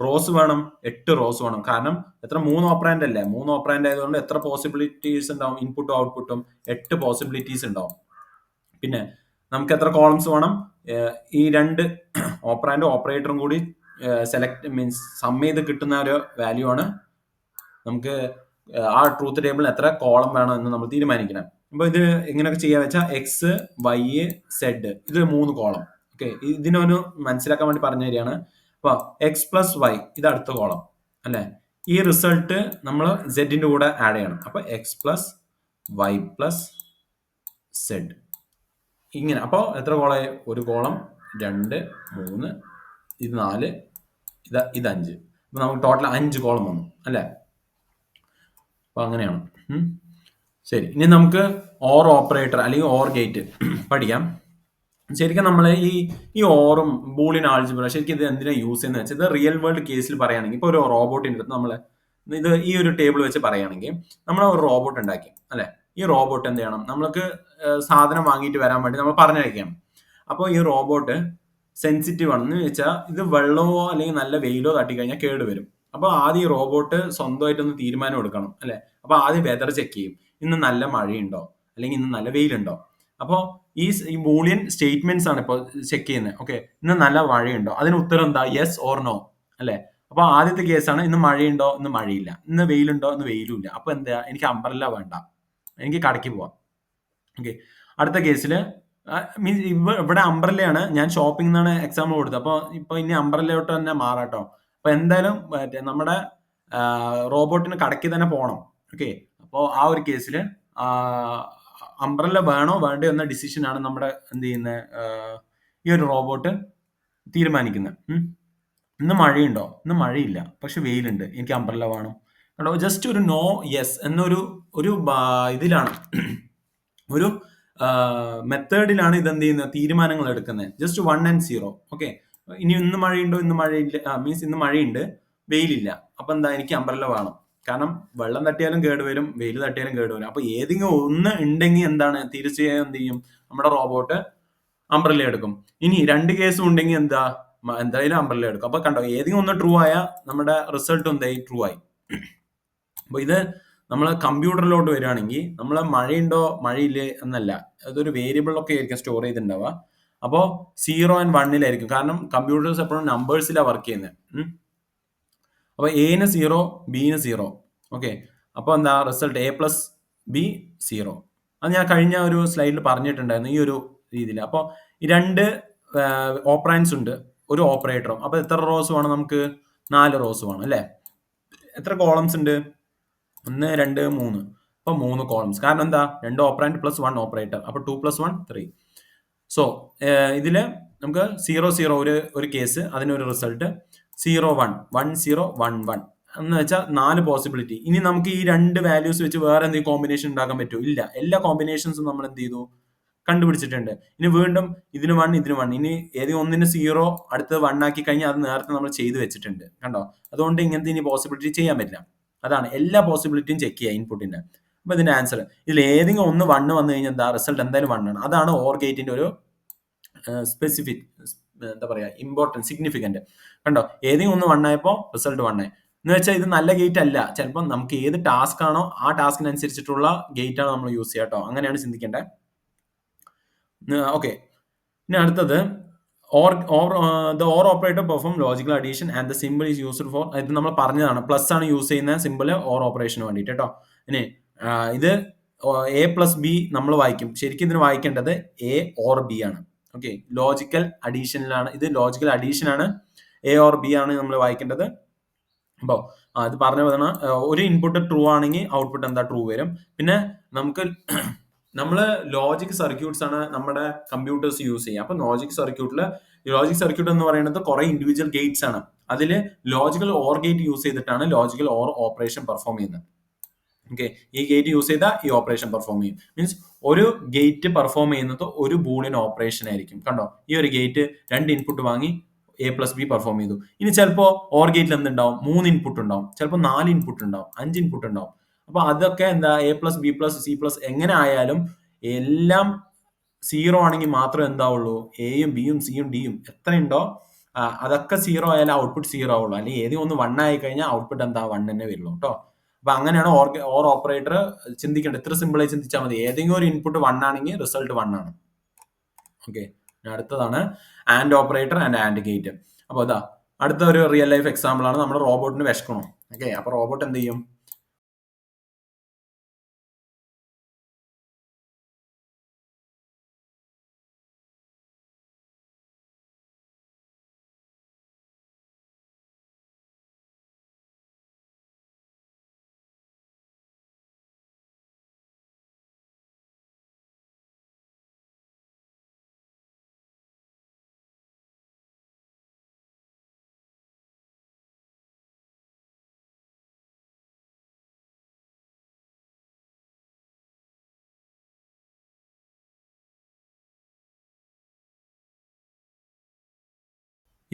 റോസ് വേണം? 8 റോസ് വേണം. കാരണം എത്ര? 3 ഓപ്പറാൻഡ് അല്ലേ. 3 ഓപ്പറാൻഡ് ആയതുകൊണ്ട് എത്ര പോസിബിലിറ്റീസ് ഉണ്ടാവും? ഇൻപുട്ടും ഔട്ട്പുട്ടും 8 പോസിബിലിറ്റീസ് ഉണ്ടാവും. പിന്നെ നമുക്ക് എത്ര കോളംസ് വേണം? ഈ 2 ഓപ്പറാൻഡും ഓപ്പറേറ്ററും കൂടി സെലക്ട് മീൻസ് സം ചെയ്ത് കിട്ടുന്ന ഒരു വാല്യൂ ആണ് നമുക്ക് ആ ട്രൂത്ത് ടേബിളിൽ എത്ര കോളം വേണം എന്ന് നമ്മൾ തീരുമാനിക്കണം. അപ്പൊ ഇത് എങ്ങനെയൊക്കെ ചെയ്യാന്ന് വെച്ചാൽ എക്സ്, വൈ, സെഡ്, ഇത് 3 കോളം. ഓക്കെ, ഇതിനൊരു മനസ്സിലാക്കാൻ വേണ്ടി പറഞ്ഞു തരികയാണ്. അപ്പൊ എക്സ് പ്ലസ് വൈ, ഇത് അടുത്ത കോളം അല്ലെ. ഈ റിസൾട്ട് നമ്മൾ സെഡിന്റെ കൂടെ ആഡ് ചെയ്യണം. അപ്പൊ x plus y plus z, ഇങ്ങനെ. അപ്പൊ എത്ര കോളായി? ഒരു കോളം, 2 3, ഇത് 4, ഇത് 5. അപ്പൊ നമുക്ക് ടോട്ടൽ 5 കോളം വന്നു അല്ലെ. അപ്പൊ അങ്ങനെയാണ്. ശരി, ഇനി നമുക്ക് ഓർ ഓപ്പറേറ്റർ അല്ലെങ്കിൽ ഓർ ഗേറ്റ് പഠിക്കാം. ശരിക്കും നമ്മൾ ഈ ഓറും ബൂളിയൻ ആൾജിബ്ര ശരിക്കും ഇത് എന്തിനാ യൂസ് ചെയ്യുന്നത് വെച്ചാൽ, ഇത് റിയൽ വേൾഡ് കേസിൽ പറയുകയാണെങ്കിൽ, ഇപ്പൊ ഒരു റോബോട്ടിന്റെ അടുത്ത് നമ്മൾ ഇത് ഈ ഒരു ടേബിൾ വെച്ച് പറയുകയാണെങ്കിൽ, നമ്മൾ ഒരു റോബോട്ട് ഉണ്ടാക്കി അല്ലെ. ഈ റോബോട്ട് എന്ത് ചെയ്യണം? നമ്മൾക്ക് സാധനം വാങ്ങിയിട്ട് വരാൻ വേണ്ടി നമ്മൾ പറഞ്ഞയക്കണം. അപ്പോൾ ഈ റോബോട്ട് സെൻസിറ്റീവ് ആണെന്ന് വെച്ചാൽ, ഇത് വെള്ളമോ അല്ലെങ്കിൽ നല്ല വെയിലോ തട്ടിക്കഴിഞ്ഞാൽ കേടുവരും. അപ്പൊ ആദ്യം ഈ റോബോട്ട് സ്വന്തമായിട്ടൊന്ന് തീരുമാനം എടുക്കണം അല്ലെ. അപ്പൊ ആദ്യം വെതർ ചെക്ക് ചെയ്യും, ഇന്ന് നല്ല മഴയുണ്ടോ അല്ലെങ്കിൽ ഇന്ന് നല്ല വെയിലുണ്ടോ. അപ്പോൾ ഈ ബൂളിയൻ സ്റ്റേറ്റ്മെന്റ്സ് ആണ് ഇപ്പോൾ ചെക്ക് ചെയ്യുന്നത്. ഓക്കെ, ഇന്ന് നല്ല മഴയുണ്ടോ? അതിന് ഉത്തരം എന്താ? യെസ് ഓർ നോ അല്ലെ. അപ്പൊ ആദ്യത്തെ കേസാണ് ഇന്ന് മഴയുണ്ടോ? ഇന്ന് മഴയില്ല. ഇന്ന് വെയിലുണ്ടോ? ഇന്ന് വെയിലും ഇല്ല. അപ്പൊ എന്താ? എനിക്ക് അംബ്രല്ല വേണ്ട, എനിക്ക് കടയ്ക്ക് പോവാം. ഓക്കെ, അടുത്ത കേസിൽ മീൻസ് ഇവിടെ അംബ്രല്ലയാണ്, ഞാൻ ഷോപ്പിംഗ് എന്നാണ് എക്സാമ്പിൾ കൊടുത്തത്. അപ്പോൾ ഇപ്പൊ ഇനി അംബ്രല്ലയോട്ട് തന്നെ മാറാട്ടോ. അപ്പൊ എന്തായാലും മറ്റേ നമ്മുടെ റോബോട്ടിന് കടയ്ക്ക് തന്നെ പോകണം. ഓക്കെ, അപ്പോൾ ആ ഒരു കേസിൽ അംബ്രല്ല വേണോ വേണ്ടയോ എന്ന ഡിസിഷനാണ് നമ്മുടെ എന്ത് ചെയ്യുന്ന ഈ ഒരു റോബോട്ട് തീരുമാനിക്കുന്നത്. ഇന്ന് മഴയുണ്ടോ? ഇന്ന് മഴയില്ല, പക്ഷെ വെയിലുണ്ട്, എനിക്ക് അംബ്രല്ല വേണം. കേട്ടോ, ജസ്റ്റ് ഒരു നോ യെസ് എന്നൊരു ഒരു ഇതിലാണ് ഒരു മെത്തേഡിലാണ് ഇതെന്ത് ചെയ്യുന്നത്, തീരുമാനങ്ങൾ എടുക്കുന്നത്. Just 1 and 0. ഓക്കെ, ഇനി ഇന്ന് മഴയുണ്ടോ? ഇന്ന് മഴയില്ല, മീൻസ് ഇന്ന് മഴയുണ്ട്, വെയിലില്ല. അപ്പൊ എന്താ, എനിക്ക് അംബ്രല്ല വേണം. കാരണം വെള്ളം തട്ടിയാലും കേടുവരും, വെയിൽ തട്ടിയാലും കേടുവരും. അപ്പൊ ഏതെങ്കിലും ഒന്ന് ഉണ്ടെങ്കിൽ എന്താണ്, തീർച്ചയായും എന്ത് ചെയ്യും, നമ്മുടെ റോബോട്ട് അംബ്രല്ല എടുക്കും. ഇനി 2 കേസും ഉണ്ടെങ്കിൽ എന്തായാലും അംബ്രല്ല എടുക്കും. അപ്പൊ കണ്ടോ, ഏതെങ്കിലും ഒന്ന് ട്രൂ ആയാൽ നമ്മുടെ റിസൾട്ട് എന്തായി, ട്രൂ ആയി. അപ്പൊ ഇത് നമ്മൾ കമ്പ്യൂട്ടറിലോട്ട് വരികയാണെങ്കിൽ നമ്മൾ മഴയുണ്ടോ മഴയില്ലേ എന്നല്ല, അതൊരു വേരിയബിളൊക്കെ ആയിരിക്കും സ്റ്റോർ ചെയ്തിട്ടുണ്ടാവുക. അപ്പോൾ 0 and 1 കാരണം കമ്പ്യൂട്ടേഴ്സ് എപ്പോഴും നമ്പേഴ്സിലാണ് വർക്ക് ചെയ്യുന്നത്. അപ്പോൾ എന് 0, ബിന് 0. ഓക്കെ, അപ്പോൾ എന്താ റിസൾട്ട്, A+B 0. അത് ഞാൻ കഴിഞ്ഞ ഒരു സ്ലൈഡിൽ പറഞ്ഞിട്ടുണ്ടായിരുന്നു ഈ ഒരു രീതിയിൽ. അപ്പോൾ ഈ 2 ഓപ്പറാൻസ് ഉണ്ട്, ഒരു ഓപ്പറേറ്ററും. അപ്പോൾ എത്ര റോസ് വേണം നമുക്ക്? 4 റോസ് വേണം അല്ലേ? എത്ര കോളംസ് ഉണ്ട്? 1, 2, 3. അപ്പൊ 3 കോളംസ്. കാരണം എന്താ, 2 ഓപ്പറാൻഡ് പ്ലസ് 1 ഓപ്പറേറ്റർ. അപ്പൊ 2 + 1 3. സോ ഇതില് നമുക്ക് 0 0 ഒരു കേസ്, അതിനൊരു റിസൾട്ട് 0 1 1 0 1 1 എന്ന് വെച്ചാൽ 4 പോസിബിലിറ്റി. ഇനി നമുക്ക് ഈ 2 വാല്യൂസ് വെച്ച് വേറെ എന്തെങ്കിലും കോമ്പിനേഷൻ ഉണ്ടാക്കാൻ പറ്റുമോ? ഇല്ല. എല്ലാ കോമ്പിനേഷൻസും നമ്മൾ എന്ത് ചെയ്തു, കണ്ടുപിടിച്ചിട്ടുണ്ട്. ഇനി വീണ്ടും ഇതിന് 1 ഇതിന് 1, ഇനി ഏതെങ്കിലും ഒന്നിന് 0 അടുത്ത് 1 ആക്കി കഴിഞ്ഞാൽ അത് നേരത്തെ നമ്മൾ ചെയ്തു വെച്ചിട്ടുണ്ട്. കണ്ടോ, അതുകൊണ്ട് ഇങ്ങനത്തെ ഇനി പോസിബിലിറ്റി ചെയ്യാൻ പറ്റില്ല. അതാണ്, എല്ലാ പോസിബിലിറ്റിയും ചെക്ക് ചെയ്യുക ഇൻപുട്ടിന്റെ. അപ്പൊ ഇതിന്റെ ആൻസർ ഇതിൽ ഏതെങ്കിലും ഒന്ന് 1 വന്നു കഴിഞ്ഞാൽ എന്താ, റിസൾട്ട് എന്തായാലും 1 ആണ്. അതാണ് ഓർ ഗേറ്റിന്റെ ഒരു സ്പെസിഫിക്, എന്താ പറയാ, ഇമ്പോർട്ടൻറ്റ്, സിഗ്നിഫിക്കന്റ്. കണ്ടോ, ഏതെങ്കിലും ഒന്ന് 1 ആയപ്പോൾ റിസൾട്ട് 1 ആയി. എന്ന് വെച്ചാൽ ഇത് നല്ല ഗേറ്റ് അല്ല, ചിലപ്പോൾ നമുക്ക് ഏത് ടാസ്ക് ആണോ ആ ടാസ്കിനനുസരിച്ചിട്ടുള്ള ഗേറ്റ് ആണ് നമ്മൾ യൂസ് ചെയ്യുക കേട്ടോ. അങ്ങനെയാണ് ചിന്തിക്കേണ്ടത്. ഓക്കെ, ഇനി അടുത്തത് the OR operator perform logical addition and the symbol is used for, ഇത് നമ്മൾ പറഞ്ഞതാണ്, പ്ലസ് ആണ് യൂസ് ചെയ്യുന്ന സിമ്പിൾ OR ഓപ്പറേഷന് വേണ്ടിയിട്ട് കേട്ടോ. ഇനി ഇത് A+B നമ്മൾ വായിക്കും, ശരിക്കും ഇതിന് വായിക്കേണ്ടത് A or B ആണ്. ഓക്കെ, ലോജിക്കൽ അഡീഷനിലാണ്, ഇത് ലോജിക്കൽ അഡീഷൻ ആണ്, A or B ആണ് നമ്മൾ വായിക്കേണ്ടത്. അപ്പോൾ അത് പറഞ്ഞ പോലെ ഒരു ഇൻപുട്ട് ട്രൂ ആണെങ്കിൽ ഔട്ട്പുട്ട് എന്താ, ട്രൂ വരും. പിന്നെ നമുക്ക് നമ്മൾ ലോജിക് സർക്യൂട്ട്സ് ആണ് നമ്മുടെ കമ്പ്യൂട്ടേഴ്സ് യൂസ് ചെയ്യുക. അപ്പൊ ലോജിക് സർക്യൂട്ട് എന്ന് പറയുന്നത് കുറെ ഇൻഡിവിജ്വൽ ഗേറ്റ്സ് ആണ്. അതിൽ ലോജിക്കൽ ഓർ ഗേറ്റ് യൂസ് ചെയ്തിട്ടാണ് ലോജിക്കൽ ഓർ ഓപ്പറേഷൻ പെർഫോം ചെയ്യുന്നത്. ഓക്കെ, ഈ ഗേറ്റ് യൂസ് ചെയ്താൽ ഈ ഓപ്പറേഷൻ പെർഫോം ചെയ്യും. മീൻസ് ഒരു ഗേറ്റ് പെർഫോം ചെയ്യുന്നത് ഒരു ബൂളിയൻ ഓപ്പറേഷൻ ആയിരിക്കും. കണ്ടോ, ഈ ഒരു ഗേറ്റ് 2 ഇൻപുട്ട് വാങ്ങി A+B പെർഫോം ചെയ്തു. ഇനി ചിലപ്പോൾ ഓർ ഗേറ്റിൽ എന്തുണ്ടാവും, 3 ഇൻപുട്ട് ഉണ്ടാവും, ചിലപ്പോൾ 4 ഇൻപുട്ട് ഉണ്ടാവും, 5 ഇൻപുട്ട് ഉണ്ടാവും. അപ്പൊ അതൊക്കെ എന്താ, A+B+C+ എങ്ങനെ ആയാലും എല്ലാം 0 ആണെങ്കിൽ മാത്രമേ എന്താവുള്ളൂ, എയും ബിയും സിയും ഡിയും എത്രയുണ്ടോ അതൊക്കെ 0 ആയാലും ഔട്ട്പുട്ട് 0 ആവുള്ളൂ. അല്ലെങ്കിൽ ഏതെങ്കിലും ഒന്ന് 1 ആയി കഴിഞ്ഞാൽ ഔട്ട്പുട്ട് എന്താ, 1 തന്നെ വരുള്ളൂ കേട്ടോ. അപ്പൊ അങ്ങനെയാണ് ഓർ ഓപ്പറേറ്റർ ചിന്തിക്കേണ്ടത്. ഇത്ര സിമ്പിളായി ചിന്തിച്ചാൽ മതി. ഏതെങ്കിലും ഒരു ഇൻപുട്ട് 1 ആണെങ്കിൽ റിസൾട്ട് 1 ആണ്. ഓക്കെ, അടുത്തതാണ് and operator and and gate. അപ്പോൾ അതാ അടുത്ത ഒരു റിയൽ ലൈഫ് എക്സാമ്പിൾ ആണ്. നമ്മുടെ റോബോട്ടിന് വിശക്കണം. ഓക്കെ, അപ്പൊ റോബോട്ട് എന്ത് ചെയ്യും,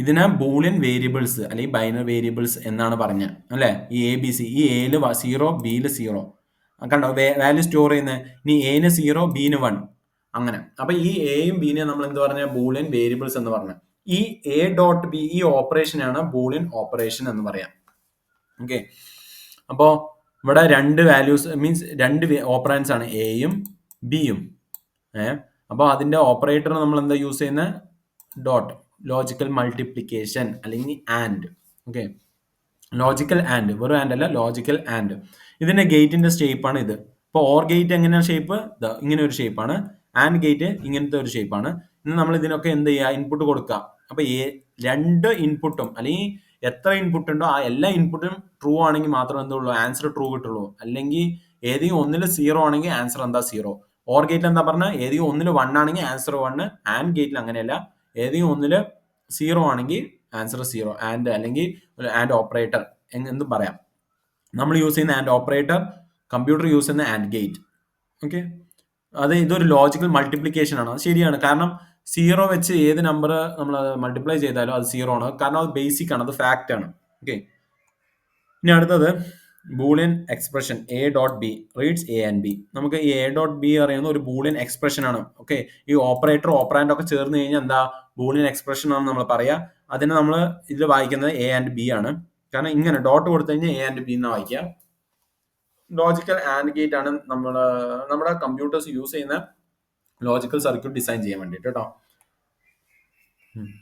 ഇതിനെ ബൂളിയൻ വേരിയബിൾസ് അല്ലെങ്കിൽ ബൈനറി വേരിയബിൾസ് എന്നാണ് പറഞ്ഞത് അല്ലേ. ഈ ABC, ഈ എയില് 0, ബിയില് 0 കണ്ടോ, വാല്യൂ സ്റ്റോർ ചെയ്യുന്നത്. ഇനി എന് 0, ബിന് 1 അങ്ങനെ. അപ്പൊ ഈ എയും ബിനെ നമ്മൾ എന്ത് പറഞ്ഞ, ബൂളിയൻ വേരിയബിൾസ് എന്ന് പറഞ്ഞ. ഈ A.B ഈ ഓപ്പറേഷനാണ് ബൂളിയൻ ഓപ്പറേഷൻ എന്ന് പറയാം. ഓക്കെ, അപ്പോ ഇവിടെ 2 വാല്യൂസ് മീൻസ് 2 ഓപ്പറാൻസ് ആണ്, എയും ബിയും. അപ്പോൾ അതിന്റെ ഓപ്പറേറ്റർ നമ്മൾ എന്താ യൂസ് ചെയ്യുന്നത്, ഡോട്ട്, ലോജിക്കൽ മൾട്ടിപ്ലിക്കേഷൻ അല്ലെങ്കിൽ ആൻഡ്. ഓക്കെ, ലോജിക്കൽ ആൻഡ്, വെറും ആൻഡ് അല്ല, ലോജിക്കൽ ആൻഡ്. ഇതിന്റെ ഗേറ്റിന്റെ ഷേപ്പ് ആണ് ഇത്. ഇപ്പോൾ ഓർ ഗേറ്റ് എങ്ങനെയാണ് ഷേപ്പ്, ഇങ്ങനെ ഒരു ഷേപ്പാണ്. ആൻഡ് ഗേറ്റ് ഇങ്ങനത്തെ ഒരു ഷേപ്പാണ്. ഇന്ന് നമ്മൾ ഇതിനൊക്കെ എന്ത് ചെയ്യുക, ഇൻപുട്ട് കൊടുക്കുക. അപ്പൊ രണ്ട് ഇൻപുട്ടും അല്ലെങ്കിൽ എത്ര ഇൻപുട്ട് ഉണ്ടോ ആ എല്ലാ ഇൻപുട്ടും ട്രൂ ആണെങ്കിൽ മാത്രമേ എന്തുള്ളൂ ആൻസർ ട്രൂ കിട്ടുള്ളൂ. അല്ലെങ്കിൽ ഏതെങ്കിലും ഒന്നിൽ സീറോ ആണെങ്കിൽ ആൻസർ എന്താ സീറോ. ഓർ ഗേറ്റിൽ എന്താ പറഞ്ഞാൽ ഏതെങ്കിലും ഒന്നിൽ 1 ആണെങ്കിൽ ആൻസർ 1. ആൻഡ് ഗേറ്റിൽ അങ്ങനെയല്ല, ഏതെങ്കിലും ഒന്നിൽ സീറോ ആണെങ്കിൽ ആൻസർ സീറോ. ആൻഡ് അല്ലെങ്കിൽ ആൻഡ് ഓപ്പറേറ്റർ എന്ന് പറയാം. നമ്മൾ യൂസ് ചെയ്യുന്ന ആൻഡ് ഓപ്പറേറ്റർ, കമ്പ്യൂട്ടർ യൂസ് ചെയ്യുന്ന ആൻഡ് ഗേറ്റ്. ഓക്കെ, അത് ഇതൊരു ലോജിക്കൽ മൾട്ടിപ്ലിക്കേഷൻ ആണ്. അത് ശരിയാണ്, കാരണം സീറോ വെച്ച് ഏത് നമ്പർ നമ്മൾ മൾട്ടിപ്ലൈ ചെയ്താലും അത് സീറോ ആണ്, കാരണം അത് ബേസിക് ആണ്, അത് ഫാക്റ്റ് ആണ്. ഓക്കെ, ഇനി അടുത്തത് Boolean expression A dot B reads A and B. നമുക്ക് ഈ എ ഡോട്ട് ബി അറിയുന്ന ഒരു ബൂളിയൻ എക്സ്പ്രഷൻ ആണ്. ഓക്കെ, ഈ ഓപ്പറേറ്റർ ഓപ്പറാൻഡ് ഒക്കെ ചേർന്ന് കഴിഞ്ഞാൽ എന്താ ബൂളിയൻ എക്സ്പ്രഷൻ ആണ് നമ്മൾ പറയാ. അതിന് നമ്മൾ ഇതിൽ വായിക്കുന്നത് എ ആൻഡ് ബി ആണ്, കാരണം ഇങ്ങനെ ഡോട്ട് കൊടുത്തു കഴിഞ്ഞാൽ എ ആൻഡ് ബി എന്നാ വായിക്കുക. ലോജിക്കൽ ആൻഡ് ഗേറ്റ് ആണ് നമ്മുടെ കമ്പ്യൂട്ടേഴ്സ് യൂസ് ചെയ്യുന്ന ലോജിക്കൽ സർക്യൂട്ട് ഡിസൈൻ ചെയ്യാൻ വേണ്ടിയിട്ട് കേട്ടോ.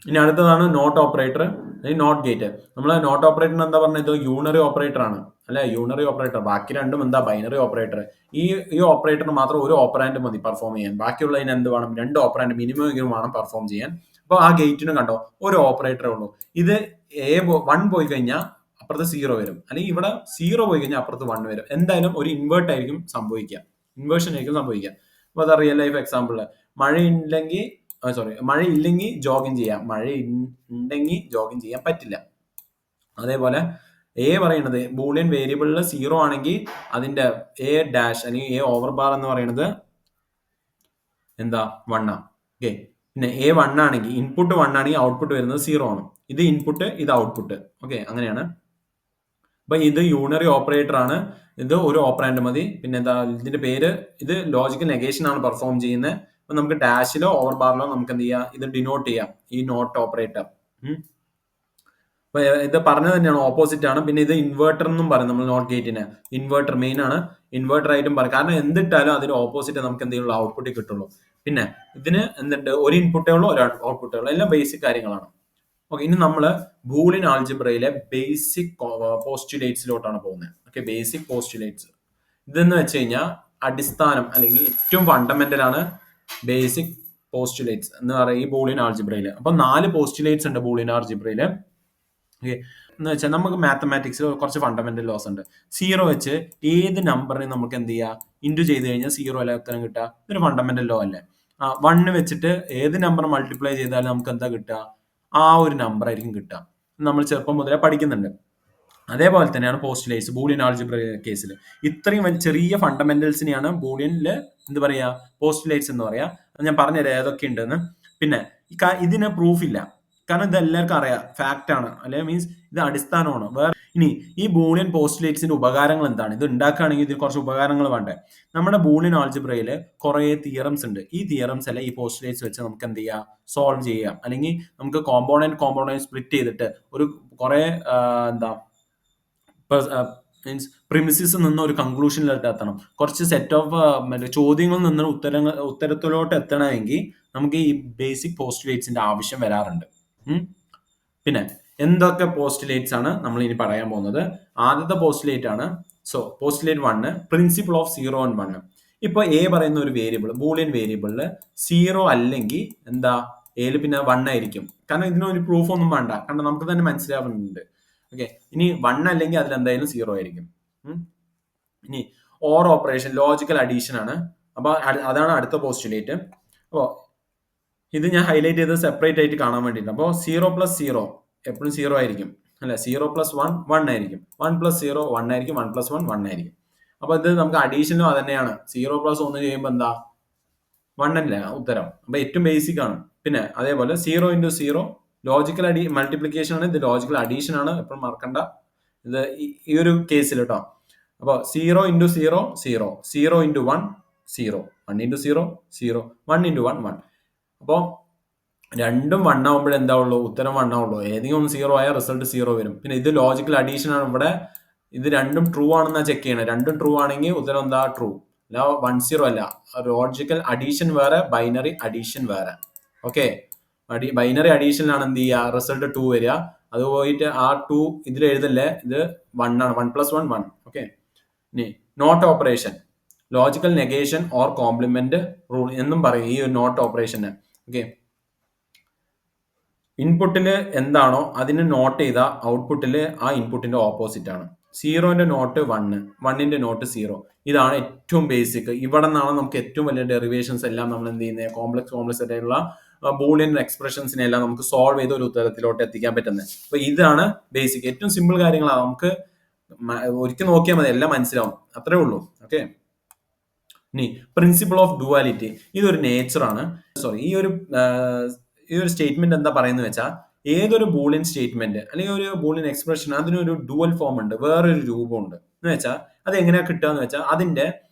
ഇനി അടുത്തതാണ് നോട്ട് ഓപ്പറേറ്റർ, നോട്ട് ഗേറ്റ്. നമ്മൾ നോട്ട് ഓപ്പറേറ്റർ എന്താ പറഞ്ഞത്, ഇത് യൂണറി ഓപ്പറേറ്റർ ആണ് അല്ലെ, യൂണറി ഓപ്പറേറ്റർ. ബാക്കി രണ്ടും എന്താ ബൈനറി ഓപ്പറേറ്റർ. ഈ ഓപ്പറേറ്ററിന് മാത്രം ഒരു ഓപ്പറാൻഡ് മതി പെർഫോം ചെയ്യാൻ, ബാക്കിയുള്ളതിന് എന്ത് വേണം, രണ്ട് ഓപ്പറാൻഡ് മിനിമം എങ്കിലും വേണം പെർഫോം ചെയ്യാൻ. അപ്പോൾ ആ ഗേറ്റിന് കണ്ടോ ഒരു ഓപ്പറേറ്ററേ ഉള്ളൂ. ഇത് A1 പോയി കഴിഞ്ഞാൽ അപ്പുറത്ത് സീറോ വരും, അല്ലെങ്കിൽ ഇവിടെ സീറോ പോയി കഴിഞ്ഞാൽ അപ്പുറത്ത് 1 വരും. എന്തായാലും ഒരു ഇൻവേർട്ട് ആയിരിക്കും സംഭവിക്കുക, ഇൻവേർഷൻ ആയിരിക്കും സംഭവിക്കുക. അപ്പോൾ അത് റിയൽ ലൈഫ് എക്സാമ്പിൾ, മഴ ഇല്ലെങ്കിൽ ജോഗിങ് ചെയ്യാം, മഴ ഉണ്ടെങ്കിൽ ജോഗിങ് ചെയ്യാൻ പറ്റില്ല. അതേപോലെ എ പറയുന്നത് ബൂളിയൻ വേരിയബിളിൽ സീറോ ആണെങ്കിൽ അതിന്റെ എ ഡാഷ് അല്ലെങ്കിൽ എ ഓവർ ബാർ എന്ന് പറയുന്നത് എന്താ 1 ആണ്. ഓക്കെ, പിന്നെ എ 1 ആണെങ്കിൽ ഇൻപുട്ട് 1 ആണെങ്കിൽ ഔട്ട്പുട്ട് വരുന്നത് സീറോ ആണ്. ഇത് ഇൻപുട്ട്, ഇത് ഔട്ട്പുട്ട്. ഓക്കെ, അങ്ങനെയാണ്. അപ്പൊ ഇത് യൂണറി ഓപ്പറേറ്റർ ആണ്, ഇത് ഒരു ഓപ്പറാൻഡ് മതി. പിന്നെ എന്താ ഇതിന്റെ പേര്, ഇത് ലോജിക്കൽ നെഗേഷൻ ആണ് പെർഫോം ചെയ്യുന്നത്. അപ്പൊ നമുക്ക് ഡാഷിലോ ഓവർ ബാറിലോ നമുക്ക് എന്ത് ചെയ്യാം, ഇത് ഡിനോട്ട് ചെയ്യാം, ഈ നോട്ട് ഓപ്പറേറ്റർ. അപ്പൊ ഇത് പറഞ്ഞത് തന്നെയാണ്, ഓപ്പോസിറ്റ് ആണ്. പിന്നെ ഇത് ഇൻവേർട്ടർ എന്നും പറയും നമ്മൾ നോട്ട് ഗേറ്റിന്. ഇൻവേർട്ടർ മെയിൻ ആണ്, ഇൻവേർട്ടർ ആയിട്ടും പറയും, കാരണം എന്തിട്ടാലും അതിന് ഓപ്പോസിറ്റ് നമുക്ക് എന്തെങ്കിലും ഔട്ട്പുട്ട് കിട്ടുള്ളൂ. പിന്നെ ഇതിന് എന്തുണ്ട്, ഒരു ഇൻപുട്ടേ ഉള്ളൂ, ഒരു ഔട്ട്പുട്ടേ ഉള്ളൂ, എല്ലാം ബേസിക് കാര്യങ്ങളാണ്. ഓക്കെ, ഇനി നമ്മൾ ബൂളിയൻ ആൾജിബ്രയിലെ ബേസിക് പോസ്റ്റുലേറ്റ്സിലോട്ടാണ് പോകുന്നത്. ഓക്കെ, ബേസിക് പോസ്റ്റുലേറ്റ്സ് ഇതെന്ന് വെച്ച് കഴിഞ്ഞാൽ അടിസ്ഥാനം അല്ലെങ്കിൽ ഏറ്റവും ഫണ്ടമെന്റൽ ആണ് ബേസിക് പോസ്റ്റുലേറ്റ്സ് എന്ന് പറയുക ഈ ബൂളിയൻ ആൾജിബ്രയിൽ. അപ്പൊ 4 പോസ്റ്റുലേറ്റ്സ് ഉണ്ട് ബൂളിയൻ ആൾജിബ്രയിൽ. ഓക്കെ, എന്ന് വെച്ചാൽ നമുക്ക് മാത്തമാറ്റിക്സിൽ കുറച്ച് ഫണ്ടമെന്റൽ ലോസ് ഉണ്ട്. സീറോ വെച്ച് ഏത് നമ്പറിനെ നമുക്ക് എന്ത് ചെയ്യുക, ഇൻറ്റു ചെയ്ത് കഴിഞ്ഞാൽ സീറോ അല്ല ഉത്തരം കിട്ടുക, ഇതൊരു ഫണ്ടമെന്റൽ ലോ അല്ലേ. 1 വെച്ചിട്ട് ഏത് നമ്പർ മൾട്ടിപ്ലൈ ചെയ്താലും നമുക്ക് എന്താ കിട്ടുക, ആ ഒരു നമ്പർ ആയിരിക്കും കിട്ടുക. നമ്മൾ ചെറുപ്പം മുതലേ പഠിക്കുന്നുണ്ട്. അതേപോലെ തന്നെയാണ് പോസ്റ്റുലേറ്റ്സ് ബൂളിയൻ ആൾജിബ്ര കേസിൽ. ഇത്രയും ചെറിയ ഫണ്ടമെന്റൽസിനെയാണ് ബൂളിയനിൽ എന്ത് പറയാ, പോസ്റ്റുലേറ്റ്സ് എന്ന് പറയാ. ഞാൻ പറഞ്ഞുതരാം ഏതൊക്കെ ഉണ്ടെന്ന്. പിന്നെ ഇതിന് പ്രൂഫ് ഇല്ല, കാരണം ഇത് എല്ലാവർക്കും അറിയാം, ഫാക്റ്റ് ആണ്, അല്ലെ മീൻസ് ഇത് അടിസ്ഥാനമാണ്. വേറെ ഇനി ഈ ബൂളിയൻ പോസ്റ്റുലേറ്റ്സിന്റെ ഉപകാരങ്ങൾ എന്താണ്, ഇത് ഉണ്ടാക്കുകയാണെങ്കിൽ ഇതിന് കുറച്ച് ഉപകാരങ്ങൾ വേണ്ടേ. നമ്മുടെ ബൂളിയൻ ആൾജിബ്രയിൽ കുറെ തിയറംസ് ഉണ്ട്. ഈ തിയറംസ് അല്ല ഈ പോസ്റ്റുലേറ്റ്സ് വെച്ച് നമുക്ക് എന്ത് ചെയ്യാം, സോൾവ് ചെയ്യാം. അല്ലെങ്കിൽ നമുക്ക് കോമ്പോണന്റ് സ്പ്ലിറ്റ് ചെയ്തിട്ട് ഒരു കുറെ എന്താ മീൻസ് പ്രിമിസിസ് നിന്ന് ഒരു കൺക്ലൂഷനിലോട്ട് എത്തണം. കുറച്ച് സെറ്റ് ഓഫ് ചോദ്യങ്ങളിൽ നിന്ന് ഉത്തരത്തിലോട്ട് എത്തണമെങ്കിൽ നമുക്ക് ഈ ബേസിക് പോസ്റ്റുലേറ്റ്സിന്റെ ആവശ്യം വരാറുണ്ട്. പിന്നെ എന്തൊക്കെ പോസ്റ്റുലേറ്റ്സ് ആണ് നമ്മൾ ഇനി പറയാൻ പോകുന്നത്. ആദ്യത്തെ പോസ്റ്റുലേറ്റ് ആണ്, പോസ്റ്റുലേറ്റ് 1, പ്രിൻസിപ്പിൾ ഓഫ് 0 and 1. ഇപ്പൊ എ പറയുന്ന ഒരു വേരിയബിൾ, ബൂളിയൻ വേരിയബിളിൽ സീറോ അല്ലെങ്കിൽ എന്താ എയിൽ പിന്നെ 1 ആയിരിക്കും, കാരണം ഇതിനൊരു പ്രൂഫ് ഒന്നും വേണ്ട, കാരണം നമുക്ക് തന്നെ മനസ്സിലാവുന്നുണ്ട്. ഓക്കെ, ഇനി 1 അല്ലെങ്കിൽ അതിൽ എന്തായാലും സീറോ ആയിരിക്കും. ഇനി ഓർ ഓപ്പറേഷൻ ലോജിക്കൽ അഡീഷൻ ആണ്. അപ്പൊ അതാണ് അടുത്ത പോസ്റ്റുലേറ്റ്. അപ്പോൾ ഇത് ഞാൻ ഹൈലൈറ്റ് ചെയ്ത് സെപ്പറേറ്റ് ആയിട്ട് കാണാൻ വേണ്ടിയിട്ട്. അപ്പോൾ 0 + 0 എപ്പോഴും 0 ആയിരിക്കും അല്ലെ, 0 + 1 1 ആയിരിക്കും, 1 + 0 1 ആയിരിക്കും, 1 + 1 1 ആയിരിക്കും. അപ്പൊ ഇത് നമുക്ക് അഡീഷനും അത് തന്നെയാണ്, 0 + 1 ചെയ്യുമ്പോൾ എന്താ 1 അല്ലേ ഉത്തരം. അപ്പൊ ഏറ്റവും ബേസിക് ആണ്. പിന്നെ അതേപോലെ 0 × 0 ലോജിക്കൽ മൾട്ടിപ്ലിക്കേഷൻ ആണ്, ഇത് ലോജിക്കൽ അഡീഷൻ ആണ്, എപ്പോഴും മറക്കണ്ട ഇത് ഈ ഒരു കേസിൽ കേട്ടോ. അപ്പൊ 0 × 0 0, 0 × 1 0, 1 × 0 0, 1 × 1 1. അപ്പോൾ രണ്ടും 1 ആവുമ്പോഴേ എന്താ ഉള്ളൂ, ഉത്തരം 1 ആവുള്ളൂ. ഏതെങ്കിലും ഒന്ന് 0 ആയാൽ റിസൾട്ട് 0 വരും. പിന്നെ ഇത് ലോജിക്കൽ അഡീഷൻ ആണ്, ഇവിടെ ഇത് രണ്ടും ട്രൂ ആണെന്നാ ചെക്ക് ചെയ്യണം. രണ്ടും ട്രൂ ആണെങ്കിൽ ഉത്തരം എന്താ ട്രൂ, അല്ല 1 0 അല്ല. ലോജിക്കൽ അഡീഷൻ വേറെ, ബൈനറി അഡീഷൻ വേറെ. ഓക്കെ, ബൈനറി അഡീഷനിലാണ് എന്ത് ചെയ്യുക, റിസൾട്ട് 2 വരിക. അത് പോയിട്ട് ആ 2 ഇതിൽ എഴുതല്ലേ, ഇത് 1 ആണ്, 1 + 1 1. ഓക്കെ, ഇനി not operation. Logical negation or complement rule എന്നും പറയും ഈ ഒരു നോട്ട് ഓപ്പറേഷന്. ഓക്കെ, ഇൻപുട്ടിൽ എന്താണോ അതിന് നോട്ട് ചെയ്ത ഔട്ട്പുട്ടിൽ ആ ഇൻപുട്ടിന്റെ ഓപ്പോസിറ്റ് ആണ്. സീറോന്റെ നോട്ട് 1, 1ന്റെ നോട്ട് 0. ഇതാണ് ഏറ്റവും ബേസിക്. ഇവിടെ നിന്നാണ് നമുക്ക് ഏറ്റവും വലിയ ഡെറിവേഷൻസ് എല്ലാം നമ്മൾ എന്ത് ചെയ്യുന്നത്, കോംപ്ലക്സ് ആയിട്ടുള്ള ബൂളിയൻ എക്സ്പ്രഷൻസിനെ എല്ലാം നമുക്ക് സോൾവ് ചെയ്ത് ഒരു ഉത്തരത്തിലോട്ട് എത്തിക്കാൻ പറ്റുന്നത്. അപ്പൊ ഇതാണ് ബേസിക്, ഏറ്റവും സിമ്പിൾ കാര്യങ്ങളാണ്. നമുക്ക് ഒരിക്കൽ നോക്കിയാൽ മതി, എല്ലാം മനസ്സിലാവും, അത്രേ ഉള്ളൂ. ഓക്കെ, ഇനി പ്രിൻസിപ്പിൾ ഓഫ് ഡുവാലിറ്റി, ഇതൊരു നേച്ചറാണ്. സോറി, ഈ ഒരു സ്റ്റേറ്റ്മെന്റ് എന്താ പറയുന്നത് വെച്ചാൽ, ഏതൊരു ബൂളിയൻ സ്റ്റേറ്റ്മെന്റ് അല്ലെങ്കിൽ ഒരു ബൂളിയൻ എക്സ്പ്രഷൻ അതിനൊരു ഡുവൽ ഫോം ഉണ്ട്, വേറൊരു രൂപമുണ്ട് എന്ന് വെച്ചാൽ അത് എങ്ങനെയാ കിട്ടുക എന്ന് വെച്ചാൽ അതിന്റെ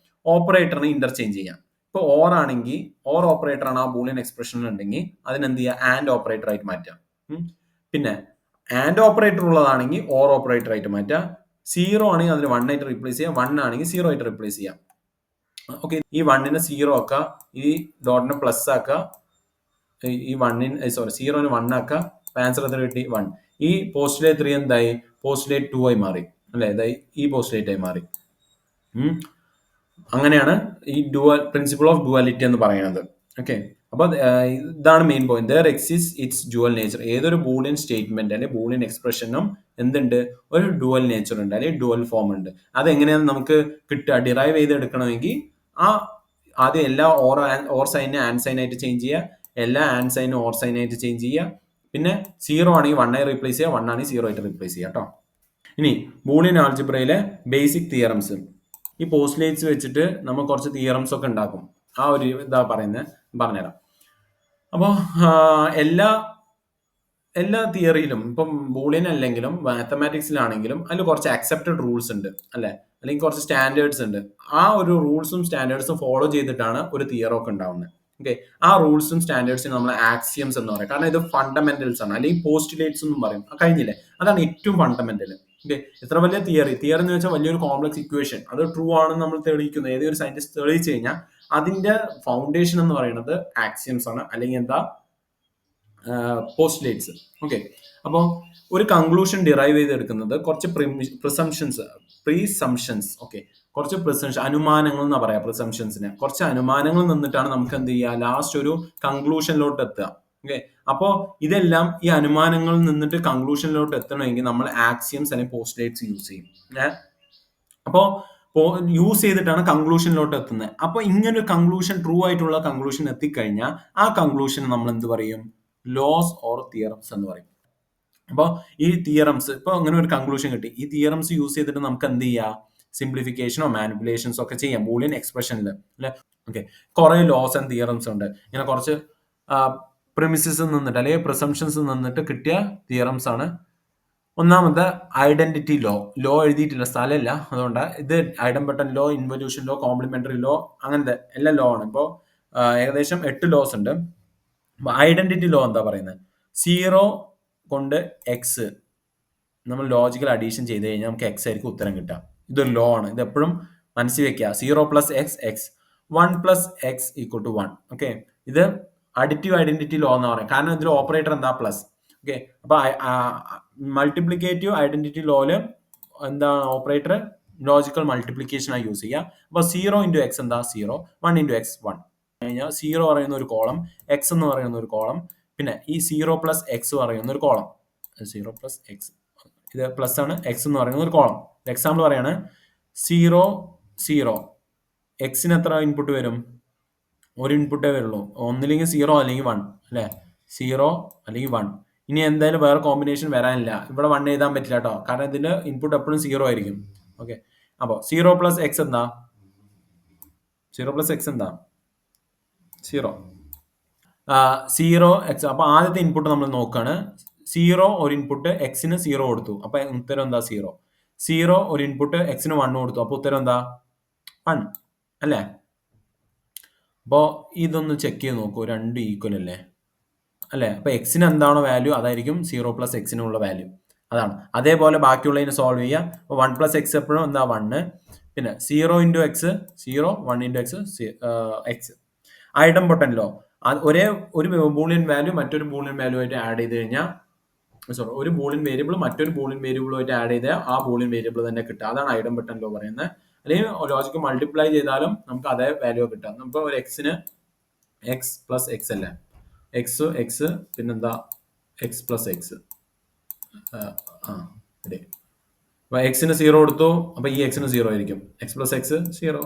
ഓപ്പറേറ്ററിനെ ഇന്റർചേഞ്ച് ചെയ്യാം. ഇപ്പൊ ഓർ ആണെങ്കിൽ ഓർ ഓപ്പറേറ്റർ ആണ് ആ ബൂളിയൻ എക്സ്പ്രഷൻ ഉണ്ടെങ്കിൽ അതിനെന്ത് ചെയ്യുക, ആൻഡ് ഓപ്പറേറ്റർ ആയിട്ട് മാറ്റാം. പിന്നെ ആൻഡ് ഓപ്പറേറ്റർ ഉള്ളതാണെങ്കിൽ ഓർ ഓപ്പറേറ്റർ ആയിട്ട് മാറ്റാം. 0 ആണെങ്കിൽ അതിന് 1 ആയിട്ട് റീപ്ലേസ് ചെയ്യാം, 1 ആണെങ്കിൽ 0 ആയിട്ട് റീപ്ലേസ് ചെയ്യാം. ഓക്കെ, ഈ 1നെ 0 ആക്കുക, ഈ ഡോട്ടിനെ പ്ലസ് ആക്കുക, ഈ 0ന് 1 ആക്കുക, ആൻസർ എത്ര കിട്ടി, 1. ഈ പോസ്റ്റുലേറ്റ് 3 എന്തായി, പോസ്റ്റുലേറ്റ് 2 ആയി മാറി, അല്ലെ, ഇതായി ഈ പോസ്റ്റുലേറ്റ് ആയി മാറി. അങ്ങനെയാണ് ഈ പ്രിൻസിപ്പിൾ ഓഫ് ഡുവാലിറ്റി എന്ന് പറയുന്നത്. ഓക്കെ, അപ്പൊ ഇതാണ് main point. There exist it's dual nature. ഏതൊരു ബൂളിയൻ സ്റ്റേറ്റ്മെന്റ് അല്ലെങ്കിൽ ബൂളിയൻ എക്സ്പ്രഷനും എന്തുണ്ട്, ഒരു ഡുവൽ നേച്ചർ ഉണ്ട് അല്ലെങ്കിൽ ഡുവൽ ഫോം ഉണ്ട്. അതെങ്ങനെയാണ് നമുക്ക് കിട്ടുക, ഡിറൈവ് ചെയ്ത് എടുക്കണമെങ്കിൽ ആദ്യം എല്ലാ ഓർ സൈനെ ആൻഡ് സൈൻ ആയിട്ട് ചേഞ്ച് ചെയ്യുക, എല്ലാ ആൻഡ് സൈനും ഓർ സൈൻ ആയിട്ട് ചേഞ്ച് ചെയ്യുക. പിന്നെ 0 ആണെങ്കിൽ 1 ആയി റീപ്ലേസ് ചെയ്യുക, 1 ആണെങ്കിൽ 0 ആയിട്ട് റീപ്ലേസ് ചെയ്യുക കേട്ടോ. ഇനി ബൂളിയൻ ആൾജിബ്രയിലെ ബേസിക് തിയറംസ്, ഈ പോസ്റ്റുലേറ്റ്സ് വെച്ചിട്ട് നമ്മൾ കുറച്ച് തിയറംസ് ഒക്കെ ഉണ്ടാക്കും. ആ ഒരു ഇതാ പറയുന്നത്, പറഞ്ഞുതരാം. അപ്പോൾ എല്ലാ തിയറിയിലും, ഇപ്പം ബൂളിയൻ അല്ലെങ്കിലും മാത്തമാറ്റിക്സിലാണെങ്കിലും അതിൽ കുറച്ച് അക്സെപ്റ്റഡ് റൂൾസ് ഉണ്ട്, അല്ലെ, അല്ലെങ്കിൽ കുറച്ച് സ്റ്റാൻഡേർഡ്സ് ഉണ്ട്. ആ ഒരു റൂൾസും സ്റ്റാൻഡേർഡ്സും ഫോളോ ചെയ്തിട്ടാണ് ഒരു തിയറൊക്കെ ഉണ്ടാവുന്നത്. ഓക്കെ, ആ റൂൾസും സ്റ്റാൻഡേർഡ്സും നമ്മൾ ആക്സിയംസ് എന്ന് പറയും. കാരണം ഇത് ഫണ്ടമെന്റൽസ് ആണ്, അല്ലെങ്കിൽ പോസ്റ്റുലേറ്റ്സ് എന്നും പറയും. കഴിഞ്ഞില്ലേ, അതാണ് ഏറ്റവും ഫണ്ടമെന്റൽ. ഓക്കെ, എത്ര വലിയ തിയറി എന്ന് വെച്ചാൽ വലിയൊരു കോംപ്ലക്സ് ഇക്വേഷൻ, അത് ട്രൂ ആണെന്ന് നമ്മൾ തെളിയിക്കുന്നത്, ഏതൊരു സയന്റിസ്റ്റ് തെളിയിച്ചു കഴിഞ്ഞാൽ അതിന്റെ ഫൗണ്ടേഷൻ എന്ന് പറയുന്നത് ആക്സിയംസ് ആണ്, അല്ലെങ്കിൽ എന്താ, പോസ്റ്റുലേറ്റ്സ്. ഓക്കെ, അപ്പോൾ ഒരു കൺക്ലൂഷൻ ഡിറൈവ് ചെയ്തെടുക്കുന്നത് കുറച്ച് പ്രീസംഷൻസ്, ഓക്കെ, കുറച്ച് പ്രിസംഷൻ, അനുമാനങ്ങൾ എന്നാ പറയാ. പ്രിസംഷൻസിന് കുറച്ച് അനുമാനങ്ങൾ നിന്നിട്ടാണ് നമുക്ക് എന്ത് ചെയ്യുക, ലാസ്റ്റ് ഒരു കൺക്ലൂഷനിലോട്ട് എത്തുക. ഓക്കെ, അപ്പോൾ ഇതെല്ലാം ഈ അനുമാനങ്ങളിൽ നിന്നിട്ട് കൺക്ലൂഷനിലോട്ട് എത്തണമെങ്കിൽ നമ്മൾ ആക്സിയംസ് അല്ലെങ്കിൽ പോസ്റ്റുലേറ്റ്സ് യൂസ് ചെയ്യും. അപ്പോൾ യൂസ് ചെയ്തിട്ടാണ് കൺക്ലൂഷനിലോട്ട് എത്തുന്നത്. അപ്പോൾ ഇങ്ങനെ ഒരു കൺക്ലൂഷൻ, ട്രൂ ആയിട്ടുള്ള കൺക്ലൂഷൻ എത്തിക്കഴിഞ്ഞാൽ ആ കൺക്ലൂഷൻ നമ്മൾ എന്ത് പറയും, ലോസ് ഓർ തിയറംസ് എന്ന് പറയും. അപ്പോൾ ഈ തിയറംസ്, ഇപ്പൊ അങ്ങനെ ഒരു കൺക്ലൂഷൻ കിട്ടി, ഈ തിയറംസ് യൂസ് ചെയ്തിട്ട് നമുക്ക് എന്ത് ചെയ്യാം, സിംപ്ലിഫിക്കേഷനോ മാനിപ്പുലേഷൻസോ ഒക്കെ ചെയ്യാം ബൂളിയൻ എക്സ്പ്രഷനിൽ, അല്ലെ. ഓക്കെ, കുറെ ലോസ് ആൻഡ് തിയറംസ് ഉണ്ട്. ഇങ്ങനെ കുറച്ച് പ്രിമിസസ് നിന്നിട്ട് അല്ലെങ്കിൽ പ്രിസംഷൻസ് നിന്നിട്ട് കിട്ടിയ തിയറംസ് ആണ്. ഒന്നാമത്തെ ഐഡന്റിറ്റി ലോ എഴുതിയിട്ടില്ല, സ്ഥലമില്ല, അതുകൊണ്ട് ഇത് ഐഡംബട്ടൺ law, involution law, complementary law, അങ്ങനത്തെ എല്ലാ ലോ ആണ്. ഇപ്പോൾ ഏകദേശം 8 ലോസ് ഉണ്ട്. ഐഡന്റിറ്റി ലോ എന്താ പറയുന്നത്, 0 കൊണ്ട് എക്സ് നമ്മൾ ലോജിക്കൽ അഡീഷൻ ചെയ്ത് കഴിഞ്ഞാൽ നമുക്ക് എക്സ് ആയിരിക്കും ഉത്തരം കിട്ടുക. ഇതൊരു ലോ ആണ്, ഇത് എപ്പോഴും മനസ്സിൽ വെക്കുക. 0 + x x, 1 + x = 1. ഓക്കെ, ഇത് അഡിറ്റീവ് ഐഡന്റിറ്റി ലോ എന്ന് പറയും, കാരണം ഇതിൽ ഓപ്പറേറ്റർ എന്താ, പ്ലസ്. ഓക്കെ, അപ്പൊ മൾട്ടിപ്ലിക്കേറ്റീവ് ഐഡന്റിറ്റി ലോയില് എന്താ ഓപ്പറേറ്റർ, ലോജിക്കൽ മൾട്ടിപ്ലിക്കേഷൻ ആയി യൂസ് ചെയ്യുക. അപ്പൊ 0 × x എന്താ 0, 1 × x 1 കഴിഞ്ഞാൽ 0 പറയുന്ന ഒരു കോളം, എക്സ് എന്ന് പറയുന്ന ഒരു കോളം, പിന്നെ ഈ 0 + x പറയുന്ന ഒരു കോളം. 0 + x, ഇത് പ്ലസ് ആണ്, എക്സ് എന്ന് പറയുന്ന ഒരു കോളം. എക്സാമ്പിൾ പറയാണ്, 0 0, എക്സിന് എത്ര ഇൻപുട്ട് വരും, ഒരു ഇൻപുട്ടേ വരുള്ളൂ, ഒന്നില്ലെങ്കിൽ 0 അല്ലെങ്കിൽ 1, അല്ലെ, 0 അല്ലെങ്കിൽ 1. ഇനി എന്തായാലും വേറെ കോമ്പിനേഷൻ വരാനില്ല, ഇവിടെ 1 എഴുതാൻ പറ്റില്ല കേട്ടോ, കാരണം ഇതിന്റെ ഇൻപുട്ട് എപ്പോഴും 0 ആയിരിക്കും. ഓക്കെ, അപ്പോൾ 0 + x എന്താ, 0 + x എന്താ 0, 0 x. അപ്പൊ ആദ്യത്തെ ഇൻപുട്ട് നമ്മൾ നോക്കുകയാണ്, 0 ഒരു ഇൻപുട്ട്, എക്സിന് 0 കൊടുത്തു, അപ്പൊ ഉത്തരം എന്താ 0. 0 ഒരു ഇൻപുട്ട്, എക്സിന് 1 കൊടുത്തു, അപ്പൊ ഉത്തരം എന്താ 1, അല്ലേ. അപ്പോ ഇതൊന്ന് ചെക്ക് ചെയ്ത് നോക്കൂ, രണ്ട് ഈക്വൽ അല്ലേ, അല്ലെ. അപ്പൊ എക്സിന് എന്താണോ വാല്യൂ അതായിരിക്കും 0 + എക്സിനുള്ള വാല്യൂ, അതാണ്. അതേപോലെ ബാക്കിയുള്ളതിനെ സോൾവ് ചെയ്യുക. അപ്പൊ 1 + x എപ്പോഴും എന്താ 1, പിന്നെ 0 × x 0, 1 × x x. ഐഡംബട്ടൺ ലോ, ഒരു ബൂളിയൻ വാല്യൂ മറ്റൊരു ബൂളിയൻ വാല്യൂ ആയിട്ട് ആഡ് ചെയ്ത് കഴിഞ്ഞാൽ, സോറി, ഒരു ബൂളിയൻ വേരിയബിൾ മറ്റൊരു ബൂളിയൻ വേരിയബിളുമായിട്ട് ആഡ് ചെയ്താൽ ആ ബൂളിയൻ വേരിയബിൾ തന്നെ കിട്ടുക, അതാണ് ഐഡംബട്ടൺ ലോ പറയുന്നത്. അല്ലെങ്കിൽ ലോജിക്ക് മൾട്ടിപ്ലൈ ചെയ്താലും നമുക്ക് അതേ വാല്യൂ കിട്ടാം. നമുക്ക് ഒരു എക്സിന് എക്സ് പ്ലസ് എക്സ് അല്ലേ, എക്സ് പിന്നെന്താ എക്സ് പ്ലസ് എക്സ്. അതെ, അപ്പൊ എക്സിന് 0 കൊടുത്തു, അപ്പൊ ഈ എക്സിന് 0 ആയിരിക്കും. X plus X 0.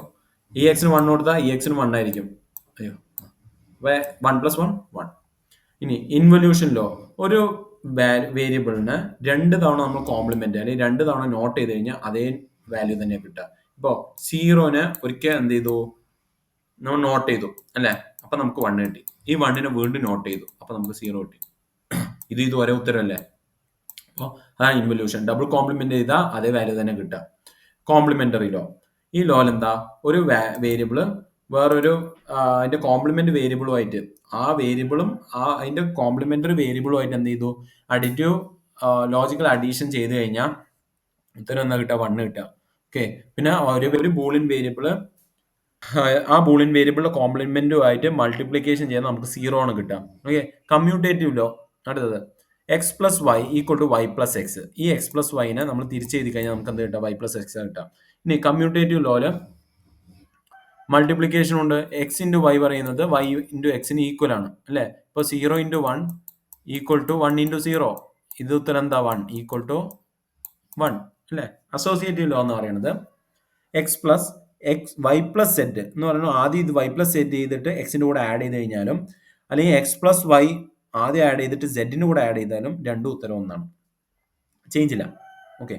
ഈ എക്സിന് 1 കൊടുത്താൽ ഈ എക്സിന് 1 ആയിരിക്കും. അയ്യോ, അപ്പൊ 1 + 1 1. ഇനി ഇൻവല്യൂഷൻ ലോ, ഒരു വേരിയബിളിന് 2 തവണ നമ്മൾ കോംപ്ലിമെന്റ് അല്ലെങ്കിൽ 2 തവണ നോട്ട് ചെയ്ത് കഴിഞ്ഞാൽ അതേ വാല്യൂ തന്നെ കിട്ടുക. ഇപ്പോ 0ന് ഒരിക്കൽ എന്ത് ചെയ്തു, നമ്മൾ നോട്ട് ചെയ്തു അല്ലെ, അപ്പൊ നമുക്ക് 1 കിട്ടി. ഈ 1നെ വീണ്ടും നോട്ട് ചെയ്തു, അപ്പൊ നമുക്ക് 0 കിട്ടി. ഇത് ഒരേ ഉത്തരമല്ലേ? അപ്പോൾ ആ ഇൻവല്യൂഷൻ ഡബിൾ കോംപ്ലിമെന്റ് ചെയ്താൽ അതേ വാല്യൂ തന്നെ കിട്ടുക. കോംപ്ലിമെന്ററി ലോ, ഈ ലോയിൽ എന്താ, ഒരു വേരിയബിള് വേറൊരു അതിന്റെ കോംപ്ലിമെന്റ് വേരിയബിളുമായിട്ട്, ആ വേരിയബിളും അതിന്റെ കോംപ്ലിമെന്ററി വേരിയബിളുമായിട്ട് എന്ത് ചെയ്തു, അഡിറ്റീവ് ലോജിക്കൽ അഡീഷൻ ചെയ്ത് കഴിഞ്ഞാൽ ഉത്തരം എന്താ കിട്ടുക, 1 കിട്ടുക. ഓക്കെ, പിന്നെ ഒരു ബൂളിയൻ വേരിയബിള്, ആ ബൂളിയൻ വേരിയബിളിന്റെ കോംപ്ലിമെന്റുമായിട്ട് മൾട്ടിപ്ലിക്കേഷൻ ചെയ്യാൻ നമുക്ക് 0 ആണ് കിട്ടുക. ഓക്കെ, കമ്മ്യൂട്ടേറ്റീവ് ലോ, അടുത്തത് x plus y equal to y plus x. ഈ എക്സ് പ്ലസ് വൈനെ നമ്മൾ തിരിച്ചെഴുതി കഴിഞ്ഞാൽ നമുക്ക് എന്ത് കിട്ടാം, വൈ പ്ലസ് എക്സ് കിട്ടാം. ഇനി കമ്മ്യൂട്ടേറ്റീവ് ലോയില് മൾട്ടിപ്ലിക്കേഷൻ ഉണ്ട്. എക്സ് ഇൻറ്റു വൈ പറയുന്നത് വൈ ഇൻറ്റു എക്സിന് ഈക്വൽ ആണ് അല്ലെ. ഇപ്പൊ 0 × 1 ഈക്വൽ ടു 1 × 0. ഇത് ഉത്തരം എന്താ, 1 ഈക്വൽ ടു 1 അല്ലെ. അസോസിയേറ്റീവ് ലോ എന്ന് പറയുന്നത് x plus x y plus z എന്ന് പറയുന്നത്, ആദ്യം ഇത് വൈ പ്ലസ് സെറ്റ് ചെയ്തിട്ട് എക്സിന്റെ കൂടെ ആഡ് ചെയ്ത് കഴിഞ്ഞാലും, അല്ലെങ്കിൽ എക്സ് പ്ലസ് വൈ ആദ്യം ആഡ് ചെയ്തിട്ട് സെഡിന്റെ കൂടെ ആഡ് ചെയ്താലും രണ്ടും ഉത്തരം ഒന്നാണ്, ചേഞ്ച് ഇല്ല. ഓക്കെ,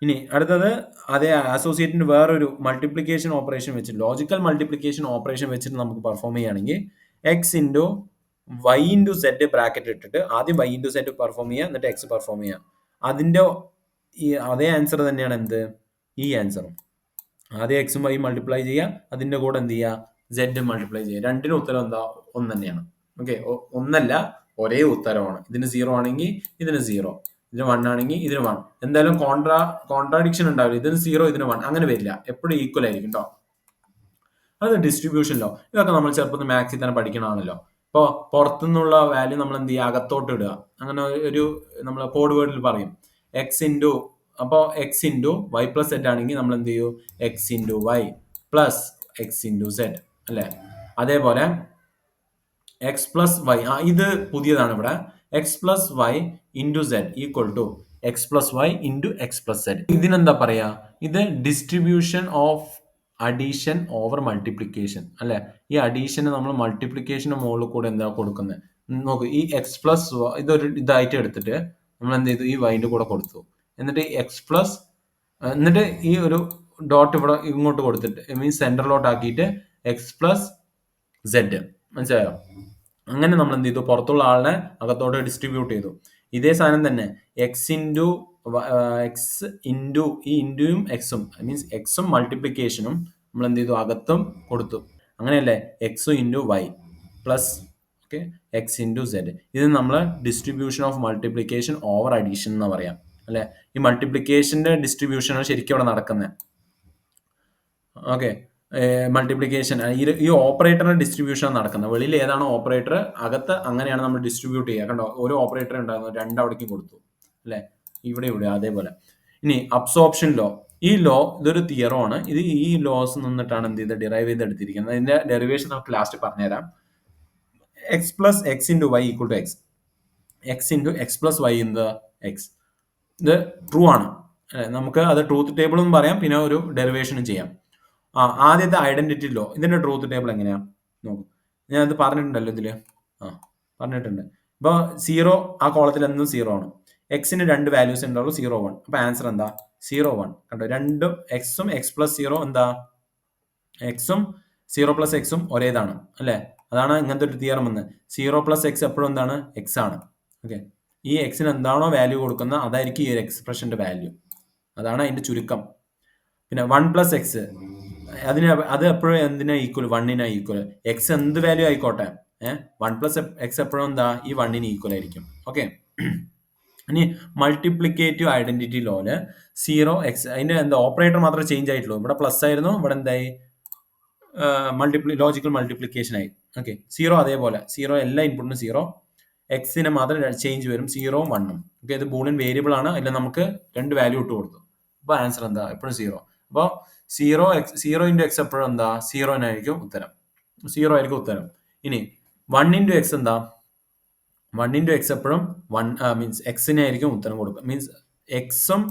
ഇനി അടുത്തത് അതേ അസോസിയേറ്റിന് വേറൊരു മൾട്ടിപ്ലിക്കേഷൻ ഓപ്പറേഷൻ വെച്ചിട്ട്, ലോജിക്കൽ മൾട്ടിപ്ലിക്കേഷൻ ഓപ്പറേഷൻ വെച്ചിട്ട് നമുക്ക് പെർഫോം ചെയ്യുകയാണെങ്കിൽ x into y into z bracket ഇട്ടിട്ട് ആദ്യം വൈ ഇൻറ്റു സെറ്റ് പെർഫോം ചെയ്യുക, എന്നിട്ട് എക്സ് പെർഫോം ചെയ്യുക. അതിന്റെ ഈ അതേ ആൻസർ തന്നെയാണ് എന്ത്, ഈ ആൻസറും. ആദ്യം എക്സും വൈ മൾട്ടിപ്ലൈ ചെയ്യുക, അതിന്റെ കൂടെ എന്ത് ചെയ്യുക, സെഡ് മൾട്ടിപ്ലൈ ചെയ്യുക. രണ്ടിനും ഉത്തരം എന്താ, ഒന്ന് തന്നെയാണ്. ഓക്കെ, ഒന്നല്ല, ഒരേ ഉത്തരമാണ്. ഇതിന് 0 ആണെങ്കിൽ ഇതിന് 0, ഇതിന് 1 ആണെങ്കിൽ ഇതിന് 1. എന്തായാലും കോൺട്രാഡിക്ഷൻ ഉണ്ടാവില്ല. ഇതിന് 0 ഇതിന് 1 അങ്ങനെ വരില്ല, എപ്പോഴും ഈക്വൽ ആയിരിക്കും കേട്ടോ. അത് ഡിസ്ട്രിബ്യൂഷൻ ലോ, ഇതൊക്കെ നമ്മൾ ചെറുപ്പത്തിൽ മാത്സിൽ തന്നെ പഠിക്കണമാണല്ലോ. ഇപ്പോൾ പുറത്തുനിന്നുള്ള വാല്യൂ നമ്മൾ എന്ത് ചെയ്യുക, അകത്തോട്ട് ഇടുക. അങ്ങനെ ഒരു നമ്മൾ കോഡ് വേർഡിൽ പറയും എക്സ് ഇൻറ്റു, അപ്പോൾ x into y plus z ആണെങ്കിൽ നമ്മൾ എന്ത് ചെയ്യും, x into y plus X into z അല്ലേ. അതേപോലെ എക്സ് പ്ലസ് വൈ, ഇത് പുതിയതാണ് ഇവിടെ, x plus y into z equal to x plus y into X plus z. ഇതിനെന്താ പറയാ, ഇത് distribution of addition over multiplication അല്ലെ. ഈ അഡീഷന് നമ്മൾ മൾട്ടിപ്ലിക്കേഷന് മുകളിൽ കൂടെ എന്താ കൊടുക്കുന്നത് നോക്ക്. ഈ എക്സ് പ്ലസ് ഇതൊരു ഇതായിട്ട് എടുത്തിട്ട് നമ്മൾ എന്ത് ചെയ്തു, ഈ വൈൻ്റെ കൂടെ കൊടുത്തു. എന്നിട്ട് എക്സ് പ്ലസ്, എന്നിട്ട് ഈ ഒരു ഡോട്ട് ഇവിടെ ഇങ്ങോട്ട് കൊടുത്തിട്ട് മീൻസ് സെന്ററിലോട്ട് ആക്കിയിട്ട് എക്സ് പ്ലസ് സെഡ്, മനസ്സിലായോ? അങ്ങനെ നമ്മൾ എന്ത് ചെയ്തു, പുറത്തുള്ള ആളിനെ അകത്തോട്ട് ഡിസ്ട്രിബ്യൂട്ട് ചെയ്തു. ഇതേ സാധനം തന്നെ എക്സ് ഇൻറ്റു എക്സ് ഇൻറ്റു ഈ ഇൻറ്റുയും എക്സും മീൻസ് എക്സും മൾട്ടിപ്ലിക്കേഷനും നമ്മൾ എന്ത് ചെയ്തു, അകത്തും കൊടുത്തു. അങ്ങനെയല്ലേ, x into y plus okay x into z. ഇത് നമ്മൾ distribution of multiplication over addition എന്ന് പറയാം അല്ലെ. ഈ മൾട്ടിപ്ലിക്കേഷന്റെ ഡിസ്ട്രിബ്യൂഷനാണ് ശരിക്കും അവിടെ നടക്കുന്നത്. ഓക്കെ, മൾട്ടിപ്ലിക്കേഷൻ ഈ ഓപ്പറേറ്ററിന്റെ ഡിസ്ട്രിബ്യൂഷൻ നടക്കുന്നത്. വെളിയിൽ ഏതാണോ ഓപ്പറേറ്റർ, അകത്ത് അങ്ങനെയാണ് നമ്മൾ ഡിസ്ട്രിബ്യൂട്ട് ചെയ്യുക. കണ്ടോ, ഓരോ ഓപ്പറേറ്റർ ഉണ്ടാകുന്നു, രണ്ടവിടേക്കും കൊടുത്തു അല്ലെ, ഇവിടെ അതേപോലെ. ഇനി അബ്സോർപ്ഷൻ ലോ, ഈ ലോ ഇതൊരു തിയറം ആണ്. ഇത് ഈ ലോസ് നിന്നിട്ടാണ് എന്ത് ചെയ്ത് ഡിറൈവ് ചെയ്തെടുത്തിരിക്കുന്നത്. അതിന്റെ ഡെറിവേഷൻ നമുക്ക് ലാസ്റ്റ് പറഞ്ഞുതരാം. X plus X into y equal to x, x into X plus y in the x. ഇത് ട്രൂ ആണ്, നമുക്ക് അത് ട്രൂത്ത് ടേബിൾ എന്ന് പറയാം, പിന്നെ ഒരു ഡെറിവേഷനും ചെയ്യാം. ആദ്യത്തെ ഐഡന്റിറ്റി ലോ, ഇതിന്റെ ട്രൂത്ത് ടേബിൾ എങ്ങനെയാ നോക്കും. ഞാൻ അത് പറഞ്ഞിട്ടുണ്ടല്ലോ ഇതില്, പറഞ്ഞിട്ടുണ്ട്. ഇപ്പൊ 0 ആ കോളത്തിൽ എന്തും 0 ആണ്. എക്സിന് 2 വാല്യൂസ് ഉണ്ടാവുള്ളൂ, 0 1. അപ്പൊ ആൻസർ എന്താ, 0 1. കണ്ടോ, രണ്ടും എക്സും എക്സ് പ്ലസ് 0 എന്താ, എക്സും 0 പ്ലസ് എക്സും ഒരേതാണ് അല്ലെ. അതാണ് ഇങ്ങനത്തെ ഒരു തിയറം എന്ന്. 0 പ്ലസ് എക്സ് എപ്പോഴും എന്താണ്, എക്സ് ആണ്. ഓക്കെ, ഈ എക്സിന് എന്താണോ വാല്യൂ കൊടുക്കുന്നത് അതായിരിക്കും ഈ ഒരു എക്സ്പ്രഷന്റെ വാല്യൂ. അതാണ് അതിന്റെ ചുരുക്കം. പിന്നെ 1 പ്ലസ് എക്സ്, അത് എപ്പോഴും എന്തിനാ ഈക്വൽ, 1 ഈക്വൽ. എക്സ് എന്ത് വാല്യൂ ആയിക്കോട്ടെ, 1 പ്ലസ് എക്സ് എപ്പോഴും എന്താ, ഈ 1 ഈക്വൽ ആയിരിക്കും. ഓക്കെ, ഇനി മൾട്ടിപ്ലിക്കേറ്റീവ് ഐഡന്റിറ്റി ലോയില് 0 എക്സ്, അതിന്റെ എന്താ ഓപ്പറേറ്റർ മാത്രമേ ചേഞ്ച് ആയിട്ടുള്ളൂ. ഇവിടെ പ്ലസ് ആയിരുന്നു, ഇവിടെ എന്തായി, ലോജിക്കൽ മൾട്ടിപ്ലിക്കേഷൻ ആയി. ഓക്കെ, 0 അതേപോലെ 0 എല്ലാ ഇൻപുട്ടിനും 0, എക്സിന് മാത്രം ചേഞ്ച് വരും, 0 1. ഓക്കെ, ഇത് ബൂളിയൻ വേരിയബിൾ ആണ്, അതിൽ നമുക്ക് 2 വാല്യൂ ഇട്ട് കൊടുത്തു. അപ്പൊ ആൻസർ എന്താ, എപ്പോഴും 0. അപ്പോൾ സീറോ ഇൻറ്റു എക്സ് എപ്പോഴും എന്താ സീറോനായിരിക്കും ഉത്തരം, സീറോ ആയിരിക്കും ഉത്തരം. ഇനി 1 ഇൻറ്റു എക്സ് എന്താ, 1 ഇൻറ്റു എക്സ് എപ്പോഴും മീൻസ് എക്സിനെ ആയിരിക്കും ഉത്തരം കൊടുക്കുക. മീൻസ് എക്സും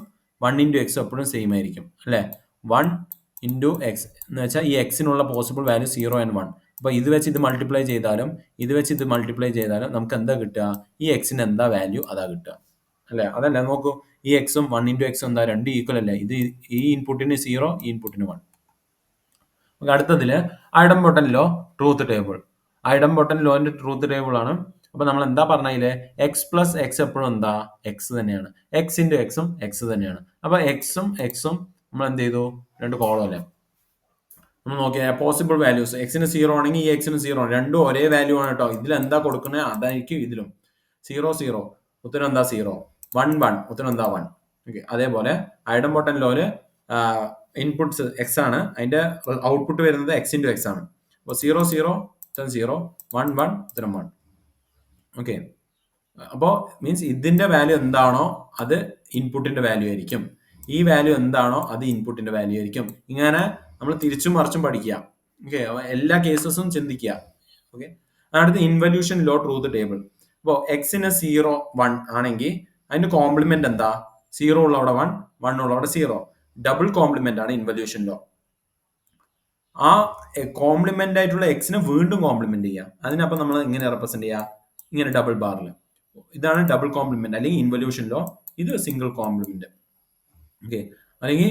1 ഇൻറ്റു എക്സും എപ്പോഴും സെയിം ആയിരിക്കും അല്ലേ. 1 ഇൻറ്റു എക്സ് എന്ന് വെച്ചാൽ ഈ എക്സിനുള്ള പോസിബിൾ വാല്യൂ 0 and 1. അപ്പോൾ ഇത് വെച്ച് ഇത് മൾട്ടിപ്ലൈ ചെയ്താലും ഇത് വെച്ച് ഇത് മൾട്ടിപ്ലൈ ചെയ്താലും നമുക്ക് എന്താ കിട്ടുക, ഈ എക്സിന് എന്താ വാല്യൂ അതാ കിട്ടുക അല്ലേ. അതല്ല നോക്കൂ, ഈ എക്സും 1 ഇൻറ്റു എക്സും എന്താ രണ്ട് ഈക്വൽ അല്ലേ. ഇത് ഈ ഇൻപുട്ടിന് 0, ഈ ഇൻപുട്ടിന് 1. അടുത്തതില് idempotent law truth table. Idempotent ലോന്റെ ട്രൂത്ത് ടേബിൾ ആണ്. അപ്പൊ നമ്മൾ എന്താ പറഞ്ഞതില് എക്സ് പ്ലസ് എക്സ് എപ്പോഴും എന്താ എക്സ് തന്നെയാണ്, എക്സ് ഇൻറ്റു എക്സും എക്സ് തന്നെയാണ്. അപ്പൊ എക്സും എക്സും നമ്മൾ എന്ത് ചെയ്തു, രണ്ട് കോളം അല്ലേ. നമ്മൾ നോക്കിയാൽ പോസിബിൾ വാല്യൂസ് എക്സിന് 0 ആണെങ്കിൽ ഈ എക്സിന് 0 ആണ്, രണ്ടും ഒരേ വാല്യൂ ആണ് കേട്ടോ. ഇതിൽ എന്താ കൊടുക്കുന്നത് അതായിരിക്കും ഇതിലും. 0 ഉത്തരം എന്താ 0, 1 ഉത്തരം എന്താ 1. ഓക്കെ, അതേപോലെ ഐഡംബോട്ടൻ ലോല് ഇൻപുട്സ് എക്സ് ആണ്, അതിന്റെ ഔട്ട്പുട്ട് വരുന്നത് എക്സ് ഇൻറ്റു എക്സ് ആണ്. അപ്പോൾ 0 ഉത്തരം 0, 1 ഉത്തരം 1. ഓക്കെ, അപ്പോൾ മീൻസ് ഇതിന്റെ വാല്യൂ എന്താണോ അത് ഇൻപുട്ടിന്റെ വാല്യൂ ആയിരിക്കും, ഈ വാല്യൂ എന്താണോ അത് ഇൻപുട്ടിന്റെ വാല്യൂ ആയിരിക്കും. ഇങ്ങനെ നമ്മൾ തിരിച്ചും മറിച്ചും പഠിക്കുക. ഓക്കെ, എല്ലാ കേസസും ചിന്തിക്കുക. ഓക്കെ, അടുത്ത് ഇൻവല്യൂഷൻ ലോ ട്രൂത്ത് ടേബിൾ. അപ്പോൾ എക്സിന് 0, 1 ആണെങ്കിൽ അതിന്റെ കോംപ്ലിമെന്റ് എന്താ, 0 ഉള്ളവിടെ 1, 1 ഉള്ളവിടെ 0. ഡബിൾ കോംപ്ലിമെന്റ് ആണ് ഇൻവല്യൂഷൻ ലോ. ആ കോംപ്ലിമെന്റ് ആയിട്ടുള്ള എക്സിനെ വീണ്ടും കോംപ്ലിമെന്റ് ചെയ്യാം. അതിനപ്പം നമ്മൾ ഇങ്ങനെ റെപ്രസെന്റ് ചെയ്യുക, ഇങ്ങനെ ഡബിൾ ബാറിൽ. ഇതാണ് ഡബിൾ കോംപ്ലിമെന്റ് അല്ലെങ്കിൽ ഇൻവല്യൂഷൻ ലോ. ഇത് സിംഗിൾ കോംപ്ലിമെന്റ്. ഓക്കെ, അല്ലെങ്കിൽ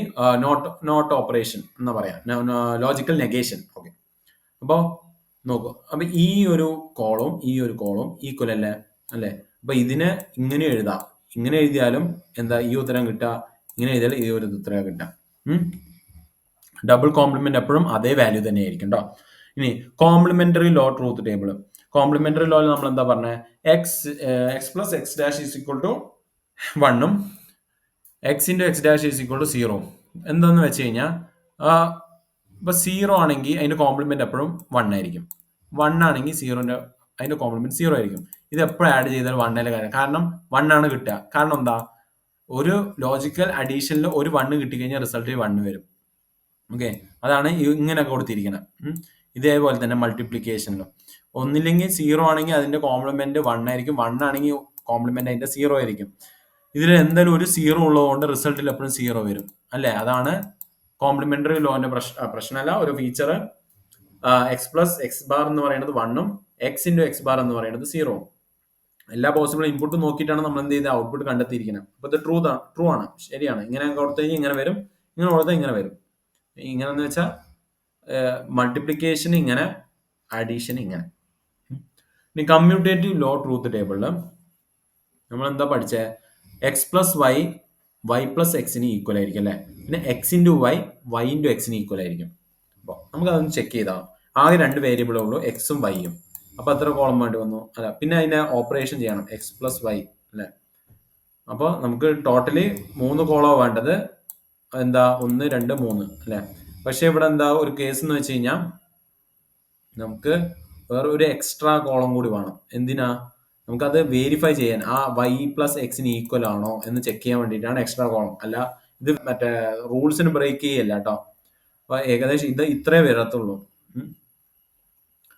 നോട്ട് ഓപ്പറേഷൻ എന്നാ പറയാം, ലോജിക്കൽ നെഗേഷൻ. ഓക്കെ, അപ്പോൾ നോക്കൂ, അപ്പൊ ഈ ഒരു കോളവും ഈ ഒരു കോളവും ഈക്വൽ അല്ലേ അല്ലേ. അപ്പൊ ഇതിനെ ഇങ്ങനെ എഴുതാം, ഇങ്ങനെ എഴുതിയാലും എന്താ ഈ ഉത്തരം കിട്ടുക, ഇങ്ങനെ എഴുതിയാലും ഈ ഒരു ഉത്തരം കിട്ടാം. ഡബിൾ കോംപ്ലിമെന്റ് എപ്പോഴും അതേ വാല്യൂ തന്നെ ആയിരിക്കും കേട്ടോ. ഇനി complementary law truth table. Complementary ലോയിൽ നമ്മൾ എന്താ പറഞ്ഞത്, X plus X dash is equal to 1ഉം X into X dash is equal to 0. എന്താന്ന് വെച്ച് കഴിഞ്ഞാൽ ഇപ്പൊ 0 ആണെങ്കിൽ അതിന്റെ കോംപ്ലിമെന്റ് എപ്പോഴും 1 ആയിരിക്കും, 1 ആണെങ്കിൽ അതിന്റെ കോംപ്ലിമെന്റ് 0 ആയിരിക്കും. ഇത് എപ്പോഴും ആഡ് ചെയ്താൽ 1 കാര്യം, കാരണം 1 ആണ് കിട്ടുക. കാരണം എന്താ, ഒരു ലോജിക്കൽ അഡീഷനിൽ ഒരു 1 കിട്ടിക്കഴിഞ്ഞാൽ റിസൾട്ടിൽ 1 വരും. ഓക്കെ, അതാണ് ഇങ്ങനെ കൊടുത്തിരിക്കുന്നത്. ഇതേപോലെ തന്നെ മൾട്ടിപ്ലിക്കേഷനിലും ഒന്നില്ലെങ്കിൽ 0 ആണെങ്കിൽ അതിന്റെ കോംപ്ലിമെന്റ് 1 ആയിരിക്കും, 1 ആണെങ്കിൽ കോംപ്ലിമെന്റ് അതിന്റെ 0 ആയിരിക്കും. ഇതിൽ എന്തായാലും ഒരു 0 ഉള്ളതുകൊണ്ട് റിസൾട്ടിൽ എപ്പോഴും 0 വരും അല്ലേ. അതാണ് കോംപ്ലിമെന്ററി ലോന്റെ പ്രശ്നമല്ല, ഒരു feature. X plus X bar എന്ന് പറയുന്നത് 1ഉം എക്സ് ഇൻറ്റു എക്സ് ബാർ എന്ന് പറയുന്നത് 0ഉം. എല്ലാ പോസിബിൾ ഇൻപുട്ട് നോക്കിയിട്ടാണ് നമ്മൾ എന്ത് ചെയ്ത് ഔട്ട്പുട്ട് കണ്ടെത്തിയിരിക്കുന്നത്. അപ്പൊ ഇത് ട്രൂ ആണ്, ശരിയാണ്. ഇങ്ങനെ കൊടുത്തു കഴിഞ്ഞാൽ ഇങ്ങനെ വരും, ഇങ്ങനെ കൊടുത്താൽ ഇങ്ങനെ വരും. ഇങ്ങനെന്ന് വെച്ചാൽ മൾട്ടിപ്ലിക്കേഷൻ ഇങ്ങനെ, അഡീഷൻ ഇങ്ങനെ. ഇനി കമ്മ്യൂട്ടേറ്റീവ് ലോ ട്രൂത്ത് ടേബിളിൽ നമ്മൾ എന്താ പഠിച്ചേ, x plus y y plus എക്സിന് ഈക്വൽ ആയിരിക്കും അല്ലേ. പിന്നെ x into y y into എക്സിന് ഈക്വൽ ആയിരിക്കും. അപ്പോൾ നമുക്ക് അതൊന്ന് ചെക്ക് ചെയ്താൽ ആകെ 2 വേരിയബിളേ ഉള്ളൂ, എക്സും വൈയും. അപ്പൊ എത്ര കോളം വേണ്ടി വന്നു അല്ല, പിന്നെ അതിനെ ഓപ്പറേഷൻ ചെയ്യണം, എക്സ് പ്ലസ് വൈ അല്ലേ. അപ്പോൾ നമുക്ക് ടോട്ടലി 3 കോളോ വേണ്ടത്, എന്താ 1, 2, 3 അല്ലേ. പക്ഷെ ഇവിടെ എന്താ ഒരു കേസ് എന്ന് വെച്ച് കഴിഞ്ഞാൽ നമുക്ക് വേറെ ഒരു എക്സ്ട്രാ കോളം കൂടി വേണം. എന്തിനാ, നമുക്കത് വെരിഫൈ ചെയ്യാൻ, ആ വൈ പ്ലസ് എക്സിന് ഈക്വൽ ആണോ എന്ന് ചെക്ക് ചെയ്യാൻ വേണ്ടിയിട്ടാണ് എക്സ്ട്രാ കോളം. അല്ല ഇത് മറ്റേ റൂൾസിന് ബ്രേക്ക് ചെയ്യല്ല കേട്ടോ. അപ്പൊ ഏകദേശം ഇത് ഇത്രേ വരത്തുള്ളൂ.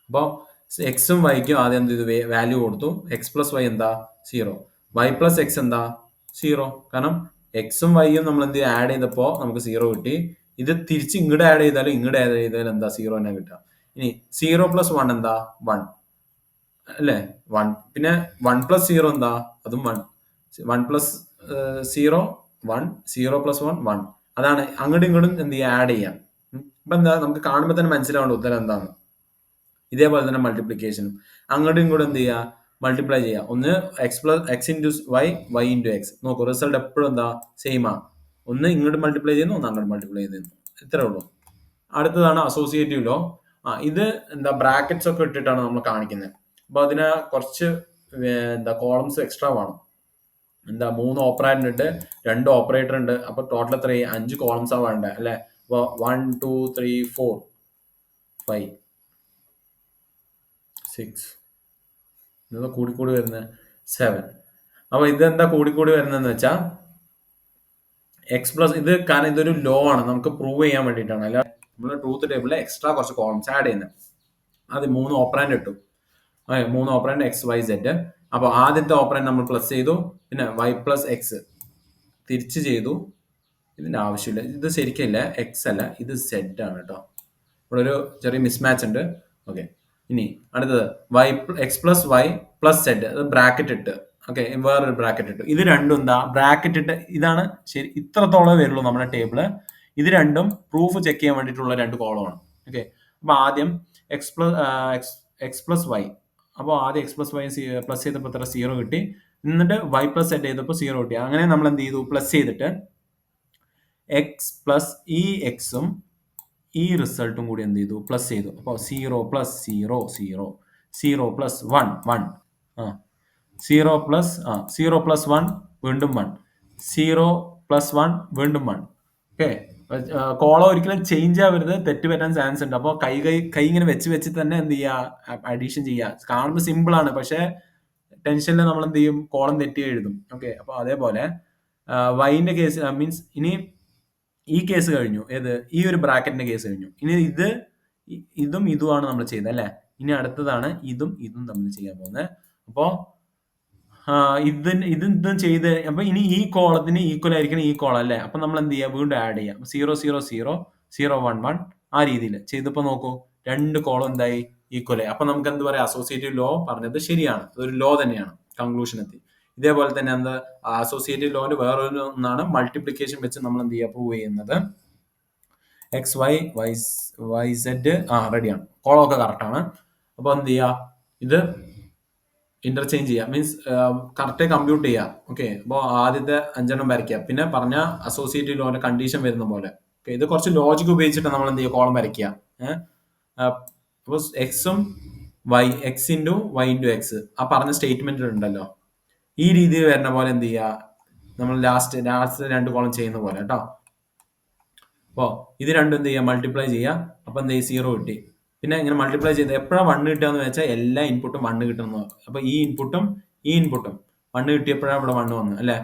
അപ്പോൾ എക്സും വൈക്കും ആദ്യം എന്ത് ചെയ്തു, വാല്യൂ കൊടുത്തു. എക്സ് പ്ലസ് വൈ എന്താ 0, വൈ പ്ലസ് എക്സ് എന്താ 0. കാരണം എക്സും വൈയും നമ്മൾ എന്ത് ആഡ് ചെയ്തപ്പോൾ നമുക്ക് 0 കിട്ടി. ഇത് തിരിച്ച് ഇങ്ങോട്ട് ആഡ് ചെയ്താലും ഇങ്ങോട്ട് ആഡ് ചെയ്താലും എന്താ 0 തന്നെ കിട്ടുക. ഇനി 0 പ്ലസ് 1 എന്താ 1 അല്ലേ, 1. പിന്നെ 1 പ്ലസ് 0 എന്താ, അതും 1. 1 പ്ലസ് 0 1, 0 പ്ലസ് 1 1. അതാണ് അങ്ങോട്ടും ഇങ്ങോട്ടും എന്ത് ചെയ്യുക, ആഡ് ചെയ്യാം. ഇപ്പൊ എന്താ നമുക്ക് കാണുമ്പോൾ തന്നെ മനസ്സിലാവേണ്ട ഉത്തരം എന്താണ്. ഇതേപോലെ തന്നെ മൾട്ടിപ്ലിക്കേഷനും അങ്ങോട്ടും ഇങ്ങോട്ടും എന്ത് ചെയ്യുക, മൾട്ടിപ്ലൈ ചെയ്യുക. ഒന്ന് x into y y into x. നോക്കൂ, റിസൾട്ട് എപ്പോഴും എന്താ സെയിം ആ, ഒന്ന് ഇങ്ങോട്ട് മൾട്ടിപ്ലൈ ചെയ്യുന്നു, ഒന്ന് അങ്ങോട്ട് മൾട്ടിപ്ലൈ ചെയ്യുന്നു, ഇത്രേ ഉള്ളൂ. അടുത്തതാണ് അസോസിയേറ്റീവ് ലോ. ഇത് എന്താ ബ്രാക്കറ്റ്സ് ഒക്കെ ഇട്ടിട്ടാണ് നമ്മൾ കാണിക്കുന്നത്. അപ്പൊ അതിന് കുറച്ച് എന്താ കോളംസ് എക്സ്ട്രാ വേണം. എന്താ 3 ഓപ്പറാൻഡ് ഉണ്ട്, 2 ഓപ്പറേറ്റർ ഉണ്ട്. അപ്പൊ ടോട്ടൽ എത്ര 5 കോളംസ് ആ വേണ്ടത് അല്ലെ. അപ്പൊ 1 2 3 4 5 6 ഇതെന്താ കൂടിക്കൂടി വരുന്നത് 7. അപ്പൊ ഇതെന്താ കൂടിക്കൂടി വരുന്നതെന്ന് വെച്ചാൽ എക്സ് പ്ലസ് ഇത് കാരണം ഇതൊരു ലോ ആണ്, നമുക്ക് പ്രൂവ് ചെയ്യാൻ വേണ്ടിയിട്ടാണ്. അല്ല നമ്മൾ ട്രൂത്ത് ടേബിളിൽ എക്സ്ട്രാ കുറച്ച് കോളംസ് ആഡ് ചെയ്യുന്നത്. അത് 3 ഓപ്പറാൻഡ് ഇട്ടു. 3 ഓപ്പറാൻഡ് എക്സ് വൈ സെഡ്. അപ്പോൾ ആദ്യത്തെ ഓപ്പറാൻഡ് നമ്മൾ പ്ലസ് ചെയ്തു, പിന്നെ വൈ പ്ലസ് എക്സ് തിരിച്ച് ചെയ്തു. ഇതിന്റെ ആവശ്യമില്ല, ഇത് ശരിക്കില്ല, എക്സ് അല്ല, ഇത് സെഡ് ആണ് കേട്ടോ. ഇവിടെ ഒരു ചെറിയ മിസ്മാച്ച് ഉണ്ട്. ഓക്കെ, ഇനി അടുത്തത് y x plus y plus z, അത് ബ്രാക്കറ്റ് ഇട്ട്. ഓക്കെ, വേറൊരു ബ്രാക്കറ്റ് ഇട്ടു. ഇത് രണ്ടും എന്താ ബ്രാക്കറ്റ് ഇട്ട്, ഇതാണ് ശരി, ഇത്രത്തോളം വരുള്ളൂ നമ്മുടെ ടേബിള്. ഇത് രണ്ടും പ്രൂഫ് ചെക്ക് ചെയ്യാൻ വേണ്ടിയിട്ടുള്ള 2 കോളമാണ്. ഓക്കെ, അപ്പൊ ആദ്യം എക്സ് പ്ലസ് വൈ, അപ്പോൾ ആദ്യം എക്സ് പ്ലസ് വൈ പ്ലസ് ചെയ്തപ്പോൾ എത്ര 0 കിട്ടി. എന്നിട്ട് വൈ പ്ലസ് സെഡ് ചെയ്തപ്പോൾ 0 കിട്ടി. അങ്ങനെ നമ്മൾ എന്ത് ചെയ്തു, പ്ലസ് ചെയ്തിട്ട് എക്സ് പ്ലസ് ഈ എക്സും ഈ റിസൾട്ടും കൂടി എന്ത് ചെയ്തു, പ്ലസ് ചെയ്തു. അപ്പോൾ 0 പ്ലസ് 0 0, 0 പ്ലസ് 1 1, 0 പ്ലസ് 0 പ്ലസ് 1 വീണ്ടും 1, 0 പ്ലസ് 1 വീണ്ടും 1. ഓക്കെ, കോളം ഒരിക്കലും ചേഞ്ച് ആവരുത്, തെറ്റ് പറ്റാൻ ചാൻസ് ഉണ്ട്. അപ്പോൾ കൈ ഇങ്ങനെ വെച്ച് തന്നെ എന്ത് ചെയ്യുക, അഡീഷൻ ചെയ്യുക. കാണുമ്പോൾ സിമ്പിൾ ആണ്, പക്ഷേ ടെൻഷനിൽ നമ്മൾ എന്ത് ചെയ്യും, കോളം തെറ്റി എഴുതും. ഓക്കെ, അപ്പോൾ അതേപോലെ വൈൻ്റെ കേസ് മീൻസ് ഇനി ഈ കേസ് കഴിഞ്ഞു, ഏത് ഈ ഒരു ബ്രാക്കറ്റിന്റെ കേസ് കഴിഞ്ഞു. ഇനി ഇതും ഇതുമാണ് നമ്മൾ ചെയ്തത് അല്ലേ. ഇനി അടുത്തതാണ് ഇതും തമ്മിൽ ചെയ്യാൻ പോകുന്നത്. അപ്പോൾ ഇതും ചെയ്ത്, അപ്പൊ ഇനി ഈ കോളത്തിന് ഈക്വൽ ആയിരിക്കണം ഈ കോളം അല്ലേ. അപ്പൊ നമ്മൾ എന്ത് ചെയ്യുക, വീണ്ടും ആഡ് ചെയ്യാം. 0 0 0 0 1 1 ആ രീതിയിൽ ചെയ്തപ്പോ നോക്കൂ, 2 കോളം എന്തായി, ഈക്വൽ ആയി. അപ്പൊ നമുക്ക് എന്ത് പറയാം, അസോസിയേറ്റീവ് ലോ പറഞ്ഞത് ശരിയാണ്, അതൊരു ലോ തന്നെയാണ്, കൺക്ലൂഷൻ എത്തി. ഇതേപോലെ തന്നെ എന്താ അസോസിയേറ്റീവ് ലോന്റെ വേറൊരു ഒന്നാണ് മൾട്ടിപ്ലിക്കേഷൻ വെച്ച് നമ്മൾ എന്ത് ചെയ്യുക, പ്രൂവ് ചെയ്യുന്നത്. എക്സ് വൈ വൈ സെഡ് റെഡിയാണ്, കോളമൊക്കെ കറക്റ്റ് ആണ്. അപ്പൊ എന്ത് ചെയ്യുക, ഇത് ഇന്റർചേഞ്ച് ചെയ്യുക, മീൻസ് കറക്റ്റ് കമ്പ്യൂട്ട് ചെയ്യുക. ഓക്കെ, അപ്പോൾ ആദ്യത്തെ 5 വരയ്ക്കുക, പിന്നെ പറഞ്ഞ അസോസിയേറ്റീവ് ലോന്റെ കണ്ടീഷൻ വരുന്ന പോലെ. ഓക്കെ, ഇത് കുറച്ച് ലോജിക് ഉപയോഗിച്ചിട്ട് നമ്മൾ എന്ത് ചെയ്യുക, കോളം വരയ്ക്കുക. അപ്പോൾ എക്സും y, x into y into x, ആ പറഞ്ഞ സ്റ്റേറ്റ്മെന്റ് ഉണ്ടല്ലോ, ഈ രീതിയിൽ വരുന്ന പോലെ എന്ത് ചെയ്യുക, നമ്മൾ ലാസ്റ്റ് 2 കോളം ചെയ്യുന്ന പോലെ കേട്ടോ. അപ്പോൾ ഇത് രണ്ടും എന്ത് ചെയ്യുക, മൾട്ടിപ്ലൈ ചെയ്യുക. അപ്പൊ എന്ത് ചെയ്യും, 0 കിട്ടി. പിന്നെ ഇങ്ങനെ മൾട്ടിപ്ലൈ ചെയ്ത് എപ്പോഴാണ് 1 കിട്ടുക എന്ന് വെച്ചാൽ എല്ലാ ഇൻപുട്ടും 1 കിട്ടുന്നു. അപ്പൊ ഈ ഇൻപുട്ടും 1 കിട്ടിയപ്പോഴാണ് ഇവിടെ 1 വന്നു അല്ലെ.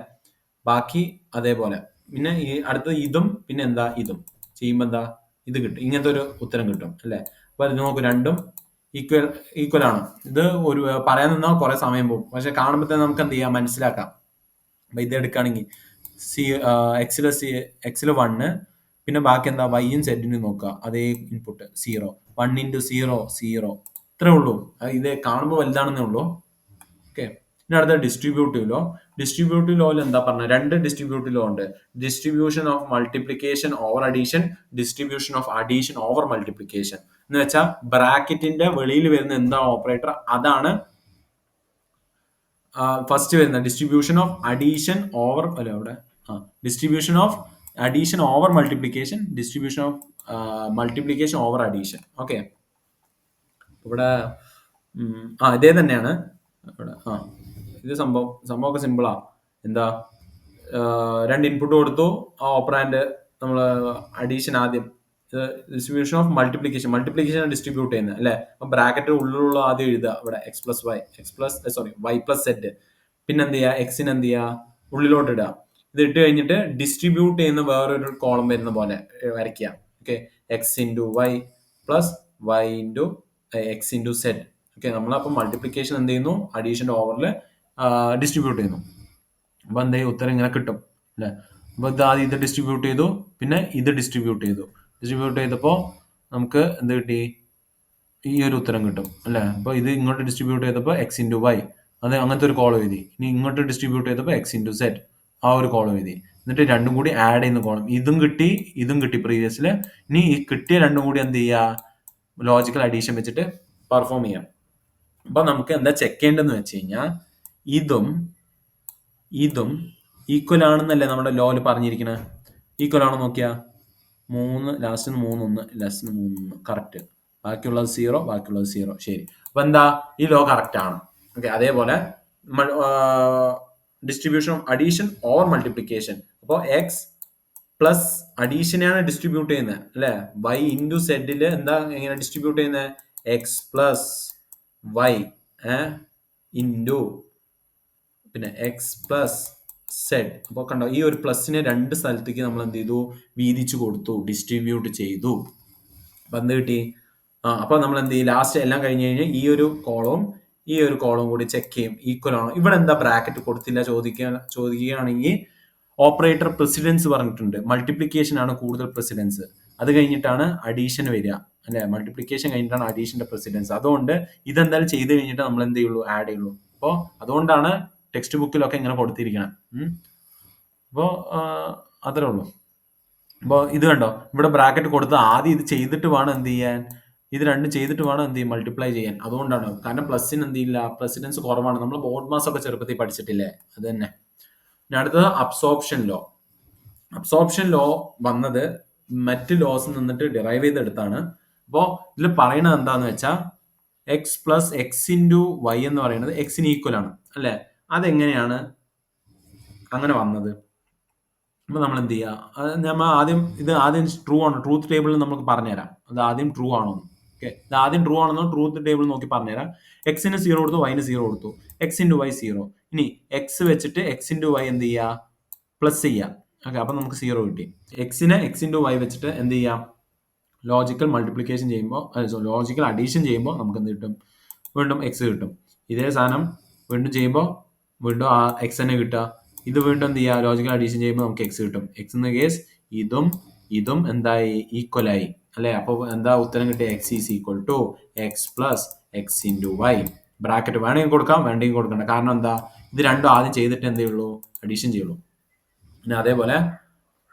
ബാക്കി അതേപോലെ. പിന്നെ ഈ അടുത്ത ഇതും പിന്നെ എന്താ ഇതും ചെയ്യുമ്പോൾ എന്താ ഇത് കിട്ടും, ഇങ്ങനത്തെ ഒരു ഉത്തരം കിട്ടും അല്ലെ. അപ്പൊ അത് നോക്കൂ, രണ്ടും ഈക്വൽ ആണ്. ഇത് ഒരു പറയാൻ നിന്നാൽ കുറെ സമയം പോകും, പക്ഷെ കാണുമ്പോൾ തന്നെ നമുക്ക് എന്ത് ചെയ്യാം, മനസ്സിലാക്കാം. അപ്പൊ ഇത് എടുക്കുകയാണെങ്കിൽ എക്സില് 1, പിന്നെ ബാക്കി എന്താ വൈയും സെഡിനും നോക്കുക, അതേ ഇൻപുട്ട് 0, 1 ഇൻറ്റു 0 0, ഇത്രേ ഉള്ളൂ. ഇത് കാണുമ്പോൾ വലുതാണെന്നേ ഉള്ളൂ. ഓക്കെ, ഇനി അടുത്ത ഡിസ്ട്രിബ്യൂട്ടീവ് ലോ. ഡിസ്ട്രിബ്യൂട്ടീവ് ലോയിൽ എന്താ പറഞ്ഞത്, 2 ഡിസ്ട്രിബ്യൂട്ടീവ് ലോ ഉണ്ട്. Distribution of multiplication over addition, distribution of addition over multiplication. എന്ന് വെച്ചാൽ ബ്രാക്കറ്റിന്റെ വെളിയിൽ വരുന്ന എന്താ ഓപ്പറേറ്റർ, അതാണ് ഫസ്റ്റ് വരുന്ന ഡിസ്ട്രിബ്യൂഷൻ ഓഫ് അഡീഷൻ ഓവർ അല്ല അവിടെ distribution of addition over multiplication, distribution of multiplication over addition. Okay, ഇവിടെ ഇതേ തന്നെയാണ് ഇവിടെ. ഇത് സംഭവമൊക്കെ സിമ്പിളാ. എന്താ 2 ഇൻപുട്ട് കൊടുത്തു, ആ ഓപ്പറാൻഡ് നമ്മൾ അഡീഷൻ ആദ്യം, ഡിസ്ട്രിബ്യൂഷൻ ഓഫ് മൾട്ടിപ്ലിക്കേഷൻ ഡിസ്ട്രിബ്യൂട്ട് ചെയ്യുന്നത് അല്ലെ. അപ്പൊ ബ്രാക്കറ്റ് ഉള്ളിലുള്ള ആദ്യം എഴുതുക ഇവിടെ x plus y plus z. പിന്നെ എന്ത് ചെയ്യുക, എക്സിന് എന്ത് ചെയ്യുക, ഉള്ളിലോട്ട് ഇടുക. ഇത് ഇട്ട് കഴിഞ്ഞിട്ട് ഡിസ്ട്രിബ്യൂട്ട് ചെയ്യുന്ന വേറൊരു കോളം വരുന്ന പോലെ വരയ്ക്കുക. Okay, x into y plus y into x into z. Okay, നമ്മളപ്പോൾ മൾട്ടിപ്ലിക്കേഷൻ എന്ത് ചെയ്യുന്നു, അഡീഷൻ്റെ ഓവറിൽ ഡിസ്ട്രിബ്യൂട്ട് ചെയ്യുന്നു. അപ്പൊ എന്ത് ചെയ്യും, ഉത്തരം ഇങ്ങനെ കിട്ടും അല്ലെ. അപ്പൊ ഇത് ആദ്യം ഇത് ഡിസ്ട്രിബ്യൂട്ട് ചെയ്തു, പിന്നെ ഇത് ഡിസ്ട്രിബ്യൂട്ട് ചെയ്തപ്പോൾ നമുക്ക് എന്ത് കിട്ടി, ഈ ഒരു ഉത്തരം കിട്ടും അല്ലെ. അപ്പൊ ഇത് ഇങ്ങോട്ട് ഡിസ്ട്രിബ്യൂട്ട് ചെയ്തപ്പോൾ എക്സ് ഇൻറ്റു വൈ, അത് അങ്ങനത്തെ ഒരു കോളം എഴുതി. ഇനി ഇങ്ങോട്ട് ഡിസ്ട്രിബ്യൂട്ട് ചെയ്തപ്പോൾ എക്സ് ഇൻറ്റു സെറ്റ്, ആ ഒരു കോളം എഴുതി. എന്നിട്ട് രണ്ടും കൂടി ആഡ് ചെയ്യുന്ന കോളം, ഇതും കിട്ടി പ്രീവിയസിൽ. ഇനി ഈ കിട്ടിയ രണ്ടും കൂടി എന്ത് ചെയ്യുക, ലോജിക്കൽ അഡീഷൻ വെച്ചിട്ട് പെർഫോം ചെയ്യാം. അപ്പൊ നമുക്ക് എന്താ ചെക്ക് ചെയ്യേണ്ടതെന്ന് വെച്ച് കഴിഞ്ഞാൽ, ഇതും ഈക്വൽ ആണെന്നല്ലേ നമ്മുടെ ലോയിൽ പറഞ്ഞിരിക്കുന്നത്. ഈക്വൽ ആണോ നോക്കിയാ, 3 ലാസ്റ്റിന് 3 1 ലാസ്റ്റിന് 3 1 കറക്റ്റ്, ബാക്കിയുള്ളത് 0 ശരി. അപ്പൊ എന്താ, ഈ ലോ കറക്റ്റ് ആണ്. ഓക്കെ, അതേപോലെ distribution of addition or multiplication. അപ്പോൾ എക്സ് പ്ലസ് അഡീഷനെയാണ് ഡിസ്ട്രിബ്യൂട്ട് ചെയ്യുന്നത് അല്ലെ. വൈ ഇൻറ്റു സെഡില് എന്താ എങ്ങനെ ഡിസ്ട്രിബ്യൂട്ട് ചെയ്യുന്നത്, എക്സ് പ്ലസ് വൈ ഇൻറ്റു പിന്നെ എക്സ് പ്ലസ് സെഡ്. അപ്പോൾ കണ്ടോ, ഈ ഒരു പ്ലസിനെ രണ്ട് സ്ഥലത്തേക്ക് നമ്മൾ എന്ത് ചെയ്തു, വീതിച്ചു കൊടുത്തു, ഡിസ്ട്രിബ്യൂട്ട് ചെയ്തു. അപ്പൊ എന്ത് കിട്ടി? അപ്പൊ നമ്മൾ എന്ത് ചെയ്യും, ലാസ്റ്റ് എല്ലാം കഴിഞ്ഞ് കഴിഞ്ഞാൽ ഈ ഒരു കോളവും ഈ ഒരു കോളവും കൂടി ചെക്ക് ചെയ്യും ഈക്വൽ ആണോ. ഇവിടെ എന്താ ബ്രാക്കറ്റ് കൊടുത്തില്ല ചോദിക്കുകയാണെങ്കിൽ ഓപ്പറേറ്റർ പ്രസിഡൻസ് പറഞ്ഞിട്ടുണ്ട്. മൾട്ടിപ്ലിക്കേഷൻ ആണ് കൂടുതൽ പ്രസിഡൻസ്, അത് കഴിഞ്ഞിട്ടാണ് അഡീഷൻ വരിക അല്ലെ. മൾട്ടിപ്ലിക്കേഷൻ കഴിഞ്ഞിട്ടാണ് അഡീഷന്റെ പ്രസിഡൻസ്. അതുകൊണ്ട് ഇതെന്തായാലും ചെയ്ത് കഴിഞ്ഞിട്ട് നമ്മൾ എന്ത് ചെയ്യുള്ളൂ, ആഡ് ചെയ്യുള്ളൂ. അപ്പോൾ അതുകൊണ്ടാണ് ടെക്സ്റ്റ് ബുക്കിലൊക്കെ ഇങ്ങനെ കൊടുത്തിരിക്കണം. അപ്പോൾ അത്രേ ഉള്ളൂ. അപ്പോൾ ഇത് കണ്ടോ, ഇവിടെ ബ്രാക്കറ്റ് കൊടുത്ത് ആദ്യം ഇത് ചെയ്തിട്ട് വേണം എന്ത് ചെയ്യാൻ, ഇത് രണ്ടും ചെയ്തിട്ട് വേണം എന്ത് ചെയ്യും, മൾട്ടിപ്ലൈ ചെയ്യാൻ. അതുകൊണ്ടാണ്, കാരണം പ്ലസിന് എന്ത് ചെയ്യില്ല, പ്രസിഡൻസ് കുറവാണ്. നമ്മൾ ബോർഡ് മാസ് ഒക്കെ ചെറുപ്പത്തിൽ പഠിച്ചിട്ടില്ലേ, അത് തന്നെ. ഇനി അടുത്തത് അബ്സോർപ്ഷൻ ലോ. അബ്സോർപ്ഷൻ ലോ വന്നത് മറ്റ് ലോസ് നിന്നിട്ട് ഡിറൈവ് ചെയ്തെടുത്താണ്. അപ്പോൾ ഇതിൽ പറയുന്നത് എന്താന്ന് വെച്ചാൽ x plus X into y എന്ന് പറയുന്നത് എക്സിന് ഈക്വൽ ആണ് അല്ലെ. അതെങ്ങനെയാണ് അങ്ങനെ വന്നത്? അപ്പൊ നമ്മൾ എന്ത് ചെയ്യുക, നമ്മൾ ആദ്യം ട്രൂ ആണ്, ട്രൂത്ത് ടേബിളിൽ നമുക്ക് പറഞ്ഞുതരാം അത് ആദ്യം ട്രൂ ആണോ. ഓക്കെ, ഇത് ആദ്യം ട്രൂ ആണെന്നോ ട്രൂത്ത് ടേബിൾ നോക്കി പറഞ്ഞുതരാം. എക്സിന് 0 കൊടുത്തു, വൈന് 0 കൊടുത്തു, എക്സ് ഇൻറ്റു വൈ 0. ഇനി എക്സ് വെച്ചിട്ട് എക്സ് ഇൻറ്റു വൈ എന്ത് ചെയ്യുക, പ്ലസ് ചെയ്യുക. ഓക്കെ, അപ്പൊ നമുക്ക് 0 കിട്ടി. എക്സിനെ എക്സ് ഇൻറ്റു വൈ വെച്ചിട്ട് എന്ത് ചെയ്യാം, ലോജിക്കൽ മൾട്ടിപ്ലിക്കേഷൻ ചെയ്യുമ്പോൾ, ലോജിക്കൽ അഡീഷൻ ചെയ്യുമ്പോൾ നമുക്ക് എന്ത് കിട്ടും, വീണ്ടും എക്സ് കിട്ടും. ഇതേ സാധനം വീണ്ടും ചെയ്യുമ്പോൾ വീണ്ടും ആ എക്സ് തന്നെ കിട്ടുക. ഇത് വീണ്ടും എന്ത് ചെയ്യുക, ലോജിക്കൽ അഡീഷൻ ചെയ്യുമ്പോൾ നമുക്ക് എക്സ് കിട്ടും. എക്സ് എന്ന കേസ് ഇതും എന്തായി, ഈക്വൽ ആയി അല്ലെ. അപ്പോൾ എന്താ ഉത്തരം കിട്ടിയ, x is equal to x plus X into y. Bracket വേണമെങ്കിൽ കൊടുക്കാം, വേണ്ടെങ്കിൽ കൊടുക്കണ്ട. കാരണം എന്താ, ഇത് രണ്ടും ആദ്യം ചെയ്തിട്ട് എന്ത് ചെയ്യുള്ളൂ, അഡീഷൻ ചെയ്യുള്ളൂ. പിന്നെ അതേപോലെ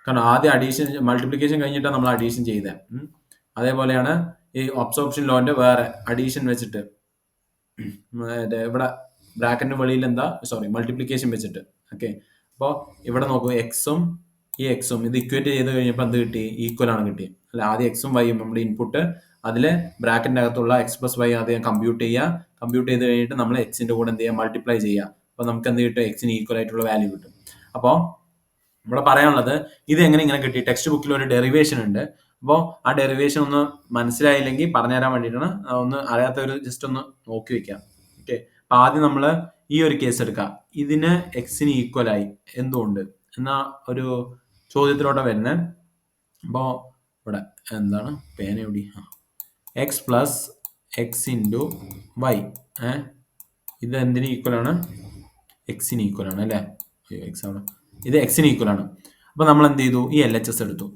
കാരണം ആദ്യം അഡീഷൻ മൾട്ടിപ്ലിക്കേഷൻ കഴിഞ്ഞിട്ടാണ് നമ്മൾ അഡീഷൻ ചെയ്തത്. അതേപോലെയാണ് ഈ അബ്സോർപ്ഷൻ ലോന്റെ വേറെ അഡീഷൻ വെച്ചിട്ട് ഇവിടെ ബ്രാക്കറ്റിന്റെ വെളിയിൽ എന്താ, മൾട്ടിപ്ലിക്കേഷൻ വെച്ചിട്ട്. ഓക്കെ, അപ്പോൾ ഇവിടെ നോക്കൂ, എക്സും ഈ എക്സും ഇത് ഇക്വേറ്റ് ചെയ്ത് കഴിഞ്ഞപ്പോൾ എന്ത് കിട്ടി, ഈക്വൽ ആണ് കിട്ടി അല്ല. ആദ്യം എക്സും വൈയും നമ്മുടെ ഇൻപുട്ട്, അതിലെ ബ്രാക്കറ്റിന്റെ അകത്തുള്ള എക്സ് പ്ലസ് വൈ ആദ്യം കമ്പ്യൂട്ട് ചെയ്ത് കഴിഞ്ഞിട്ട് നമ്മൾ എക്സിന്റെ കൂടെ എന്ത് ചെയ്യുക, മൾട്ടിപ്ലൈ ചെയ്യുക. അപ്പൊ നമുക്ക് എന്ത് കിട്ടും, എക്സിന് ഈക്വൽ ആയിട്ടുള്ള വാല്യൂ കിട്ടും. അപ്പോൾ ഇവിടെ പറയാനുള്ളത്, ഇത് എങ്ങനെ ഇങ്ങനെ കിട്ടി, ടെക്സ്റ്റ് ബുക്കിൽ ഒരു ഡെറിവേഷൻ ഉണ്ട്. അപ്പോൾ ആ ഡെറിവേഷൻ ഒന്ന് മനസ്സിലായില്ലെങ്കിൽ പറഞ്ഞുതരാൻ വേണ്ടിയിട്ടാണ്, ഒന്ന് അറിയാത്തവർ ജസ്റ്റ് ഒന്ന് നോക്കി വെക്കാം. ഓക്കെ, അപ്പൊ ആദ്യം നമ്മൾ ഈ ഒരു കേസ് എടുക്കാം. ഇതിന് എക്സിന് ഈക്വൽ ആയി എന്തുകൊണ്ട് എന്ന ഒരു ചോദ്യത്തിലോട്ട് വരുന്നത്. അപ്പോൾ ഇവിടെ എന്താണ് പേന എവിടെ, x plus X into y. ഇത് എന്തിന് ഈക്വൽ ആണ്, എക്സിന് ഈക്വൽ ആണ് അല്ലേ. എക്സ് ആണ്, ഇത് എക്സിന് ഈക്വൽ ആണ്. അപ്പൊ നമ്മൾ എന്ത് ചെയ്തു, ഈ എൽ എച്ച് എസ് എടുത്തു.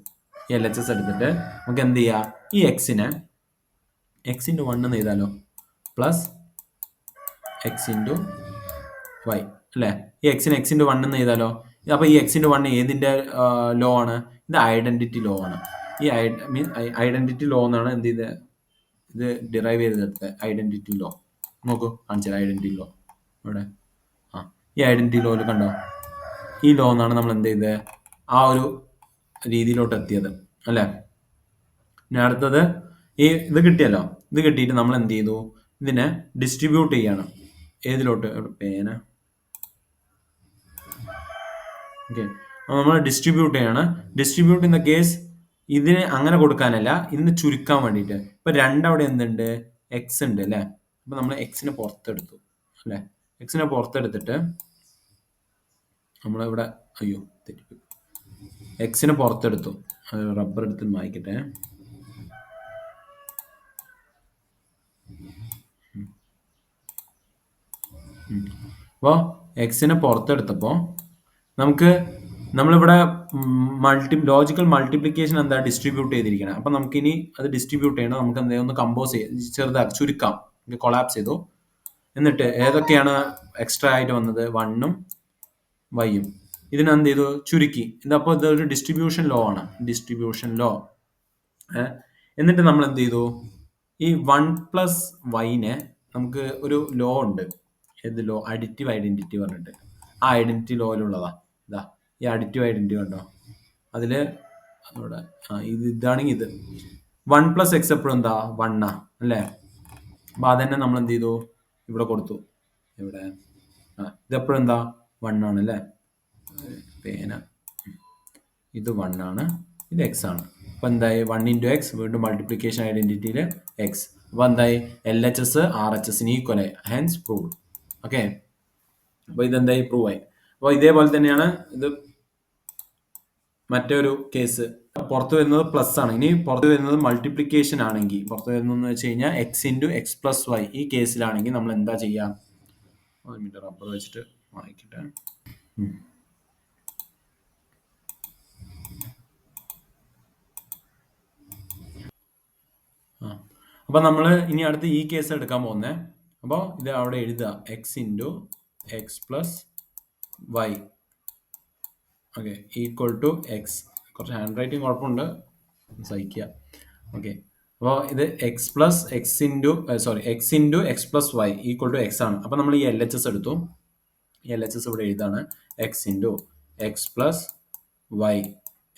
ഈ എൽ എച്ച് എസ് എടുത്തിട്ട് നമുക്ക് എന്ത് ചെയ്യാം, ഈ എക്സിനെ എക്സ് ഇൻറ്റു 1 എന്ന് എഴുതാലോ, പ്ലസ് എക്സ് ഇൻറ്റു വൈ അല്ലേ. ഈ എക്സിന് എക്സ് ഇൻറ്റു 1 എന്ന് എഴുതാലോ. അപ്പൊ ഈ എക്സ് ഇൻറ്റു 1 ഏതിന്റെ ലോ ആണ്, ഇത് ഐഡന്റിറ്റി ലോ ആണ്. ഈ ഐഡന്റിറ്റി ലോ എന്നാണ് എന്ത് ചെയ്ത് ഇത് ഡിറൈവ് ചെയ്തെടുത്തത്, ഐഡന്റിറ്റി ലോ. നോക്കൂ, കാണിച്ചാൽ ഐഡന്റിറ്റി ലോ ഇവിടെ. ഈ ഐഡന്റിറ്റി ലോയിൽ കണ്ടോ, ഈ ലോ എന്നാണ് നമ്മൾ എന്ത് ചെയ്തത്, ആ ഒരു രീതിയിലോട്ട് എത്തിയത് അല്ലേ. ഇനി അടുത്തത് ഇത് കിട്ടിയല്ലോ. ഇത് കിട്ടിയിട്ട് നമ്മൾ എന്ത് ചെയ്തു, ഇതിനെ ഡിസ്ട്രിബ്യൂട്ട് ചെയ്യാണ്. ഏതിലോട്ട്, പേന. ഓക്കെ, നമ്മൾ ഡിസ്ട്രിബ്യൂട്ട് ചെയ്യാണ്. ഡിസ്ട്രിബ്യൂട്ട് ഇൻ ദ കേസ് ഇതിനെ അങ്ങനെ കൊടുക്കാനല്ല, ഇതിനെ ചുരുക്കാൻ വേണ്ടിയിട്ട്. ഇപ്പൊ രണ്ടവിടെ എന്തുണ്ട്, എക്സ് ഉണ്ട് അല്ലേ. അപ്പൊ നമ്മൾ എക്സിനെ പുറത്തെടുത്തു അല്ലേ. എക്സിനെ പുറത്തെടുത്തിട്ട് നമ്മളിവിടെ തെറ്റിപ്പോയി, എക്സിനെ പുറത്തെടുത്തു. റബ്ബർ എടുത്ത് വായിക്കട്ടെ. അപ്പോൾ എക്സിനെ പുറത്തെടുത്തപ്പോൾ നമ്മളിവിടെ ലോജിക്കൽ മൾട്ടിപ്ലിക്കേഷൻ എന്താ, ഡിസ്ട്രിബ്യൂട്ട് ചെയ്തിരിക്കണം. അപ്പം നമുക്കിനി അത് ഡിസ്ട്രിബ്യൂട്ട് ചെയ്യണം. നമുക്ക് എന്തെങ്കിലും ഒന്ന് കമ്പോസ് ചെറുതാക്കി ചുരുക്കാം. കൊളാപ്സ് ചെയ്തു. എന്നിട്ട് ഏതൊക്കെയാണ് എക്സ്ട്രാ ആയിട്ട് വന്നത്, 1ഉം വൈയും. ഇതിനെന്ത് ചെയ്തു, ചുരുക്കി. ഇതപ്പോൾ ഇതൊരു ഡിസ്ട്രിബ്യൂഷൻ ലോ ആണ്, ഡിസ്ട്രിബ്യൂഷൻ ലോ. എന്നിട്ട് നമ്മൾ എന്ത് ചെയ്തു, ഈ 1 പ്ലസ് വൈനെ നമുക്ക് ഒരു ലോ ഉണ്ട്. ഏത് ലോ, അഡിറ്റീവ് ഐഡന്റിറ്റി പറഞ്ഞിട്ട്. ആ ഐഡന്റിറ്റി ലോയിലുള്ളതാ ഇതാ, ഈ അഡിറ്റീവ് ഐഡന്റിറ്റി കണ്ടോ, അതില് അവിടെ ഇതാണെങ്കിൽ ഇത് 1 പ്ലസ് എക്സ് എപ്പോഴും എന്താ, 1 അല്ലേ. അപ്പൊ അതന്നെ നമ്മൾ എന്ത് ചെയ്തു, ഇവിടെ കൊടുത്തു. ഇവിടെ ഇതെപ്പോഴും എന്താ, 1 ആണ് അല്ലേ. പേന, ഇത് 1 ആണ്, ഇത് എക്സ് ആണ്. അപ്പൊ എന്തായി, 1 ഇൻറ്റു എക്സ്, വീണ്ടും മൾട്ടിപ്ലിക്കേഷൻ ഐഡന്റിറ്റിയിൽ എക്സ്. അപ്പൊ എന്തായി, L H S R H എസിന് ഈക്വൽ ആയി, ഹെൻസ് പ്രൂവ്ഡ്. ഓക്കെ, അപ്പൊ ഇതെന്തായി, പ്രൂവ് ആയി. അപ്പോൾ ഇതേപോലെ തന്നെയാണ് ഇത് മറ്റൊരു കേസ്. പുറത്ത് വരുന്നത് പ്ലസ് ആണ്. ഇനി പുറത്ത് വരുന്നത് മൾട്ടിപ്ലിക്കേഷൻ ആണെങ്കിൽ, പുറത്ത് വരുന്നതെന്ന് വെച്ച് കഴിഞ്ഞാൽ x into X plus y, ഈ കേസിലാണെങ്കിൽ നമ്മൾ എന്താ ചെയ്യാം? റബ്ബർ വെച്ചിട്ട് വായിക്കട്ടെ. അപ്പോൾ നമ്മൾ ഇനി അടുത്ത് ഈ കേസ് എടുക്കാൻ പോകുന്നത്. അപ്പോൾ ഇത് അവിടെ എഴുതുക, x into X plus y, okay, equal to x. കുറച്ച് ഹാൻഡ് റൈറ്റിംഗ് കുഴപ്പമുണ്ട്, സഹിക്കുക. ഓക്കെ, അപ്പോൾ ഇത് x plus X into x into X plus y equal to x ആണ്. അപ്പോൾ നമ്മൾ ഈ എൽ എച്ച് എസ് എടുത്തു. ഈ എൽ എച്ച് എസ് ഇവിടെ എഴുതാണ്, X into X plus Y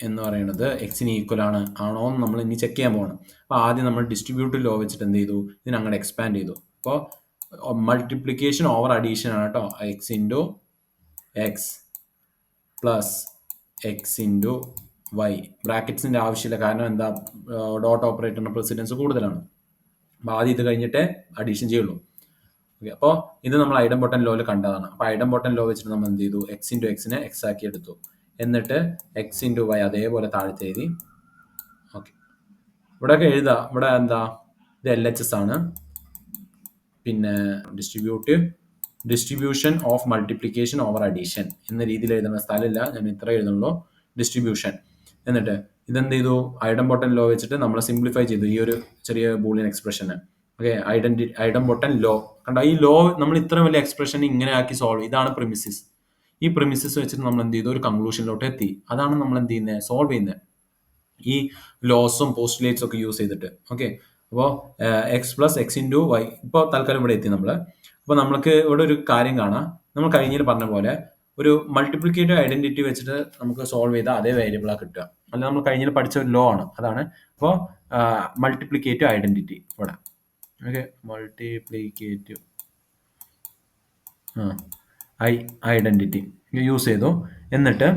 എന്ന് പറയുന്നത് എക്സിന് ഈക്വൽ ആണോ എന്ന് നമ്മൾ ഇനി ചെക്ക് ചെയ്യാൻ പോകണം. അപ്പോൾ ആദ്യം നമ്മൾ ഡിസ്ട്രിബ്യൂട്ടീവ് ലോ വെച്ചിട്ട് എന്ത് ചെയ്തു? ഇതിന് അങ്ങോട്ട് എക്സ്പാൻഡ് ചെയ്തു. അപ്പോൾ മൾട്ടിപ്ലിക്കേഷൻ ഓവർ അഡീഷൻ ആണ് കേട്ടോ. X into X plus X into Y. ബ്രാക്കറ്റ്സിൻ്റെ ആവശ്യമില്ല, കാരണം എന്താ, ഡോട്ട് ഓപ്പറേറ്ററിൻ്റെ പ്രസിഡൻസ് കൂടുതലാണ്. അപ്പോൾ ആദ്യം ഇത് കഴിഞ്ഞിട്ടേ അഡീഷൻ ചെയ്യുള്ളൂ. ഓക്കെ, അപ്പോൾ ഇത് നമ്മൾ ഐഡംബോട്ടൻ ലോയിൽ കണ്ടതാണ്. അപ്പോൾ ഐഡംബോട്ടൻ ലോ വെച്ചിട്ട് നമ്മൾ എന്ത് ചെയ്തു? എക്സ് ഇൻറ്റു എക്സിനെ എക്സ് ആക്കി എടുത്തു. എന്നിട്ട് എക്സ് ഇൻറ്റു വൈ അതേപോലെ താഴത്തെ എഴുതി. ഓക്കെ, ഇവിടെയൊക്കെ എഴുതാം. ഇവിടെ എന്താ, ഇത് എൽ എച്ച് എസ് ആണ്. പിന്നെ distribution of multiplication over addition എന്ന രീതിയിൽ എഴുതുന്ന സ്ഥലമില്ല, ഞാൻ ഇത്ര എഴുതുന്നുള്ളൂ, ഡിസ്ട്രിബ്യൂഷൻ. എന്നിട്ട് ഇതെന്ത് ചെയ്തു? ഐഡംബോട്ടൻ ലോ വെച്ചിട്ട് നമ്മൾ സിംപ്ലിഫൈ ചെയ്തു ഈ ഒരു ചെറിയ ബൂളിയൻ എക്സ്പ്രഷന്. ഓക്കെ, ഐഡംബോട്ടൻ ലോ കണ്ട. ഈ ലോ നമ്മൾ ഇത്ര വലിയ എക്സ്പ്രഷൻ ഇങ്ങനെ ആക്കി സോൾവ്, ഇതാണ് പ്രിമിസിസ്. ഈ പ്രിമിസിസ് വെച്ചിട്ട് നമ്മൾ എന്ത് ചെയ്തു? ഒരു കൺക്ലൂഷനിലോട്ട് എത്തി. അതാണ് നമ്മൾ എന്ത് ചെയ്യുന്നത്? സോൾവ് ചെയ്യുന്നത് ഈ ലോസും പോസ്റ്റുലേറ്റ്സും ഒക്കെ യൂസ് ചെയ്തിട്ട്. ഓക്കെ, അപ്പോൾ x plus X into y ഇപ്പോൾ തൽക്കാലം ഇവിടെ എത്തി നമ്മൾ. അപ്പോൾ നമുക്ക് ഇവിടെ ഒരു കാര്യം കാണാം. നമ്മൾ കഴിഞ്ഞിട്ട് പറഞ്ഞ പോലെ ഒരു മൾട്ടിപ്ലിക്കേറ്റീവ് ഐഡന്റിറ്റി വെച്ചിട്ട് നമുക്ക് സോൾവ് ചെയ്താൽ അതേ വേരിയബിളാണ് കിട്ടുക. അല്ല, നമ്മൾ കഴിഞ്ഞിട്ട് പഠിച്ച ഒരു ലോ ആണ്, അതാണ്. അപ്പോൾ മൾട്ടിപ്ലിക്കേറ്റീവ് ഐഡന്റിറ്റി ഇവിടെ. ഓക്കെ, മൾട്ടിപ്ലിക്കേറ്റീവ് ഐഡന്റിറ്റി യൂസ് ചെയ്തു. എന്നിട്ട്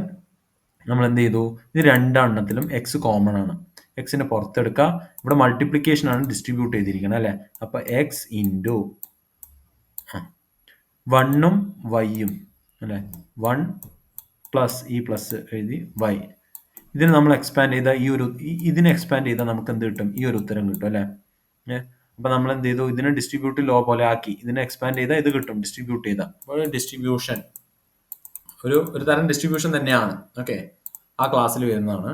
നമ്മൾ എന്ത് ചെയ്തു? ഇത് രണ്ടെണ്ണത്തിലും എക്സ് കോമൺ ആണ്. എക്സിനെ പുറത്തെടുക്കുക. ഇവിടെ മൾട്ടിപ്ലിക്കേഷൻ ആണ് ഡിസ്ട്രിബ്യൂട്ട് ചെയ്തിരിക്കുന്നത് അല്ലേ. അപ്പോൾ എക്സ് ഇൻറ്റു വണ്ണും വൈയും അല്ലേ, 1 പ്ലസ് ഈ പ്ലസ് എഴുതി വൈ. ഇതിന് നമ്മൾ എക്സ്പാൻഡ് ചെയ്താൽ ഇതിനെ എക്സ്പാൻഡ് ചെയ്താൽ നമുക്ക് എന്ത് കിട്ടും? ഈ ഒരു ഉത്തരം കിട്ടും അല്ലേ. അപ്പോൾ നമ്മൾ എന്ത് ചെയ്തു? ഇതിനെ ഡിസ്ട്രിബ്യൂട്ടീവ് ലോ പോലെ ആക്കി. ഇതിനെ എക്സ്പാൻഡ് ചെയ്താൽ ഇത് കിട്ടും, ഡിസ്ട്രിബ്യൂട്ട് ചെയ്താൽ. അപ്പോൾ ഡിസ്ട്രിബ്യൂഷൻ ഒരു തരം ഡിസ്ട്രിബ്യൂഷൻ തന്നെയാണ്. ഓക്കെ, ആ ക്ലാസ്സിൽ വരുന്നതാണ്.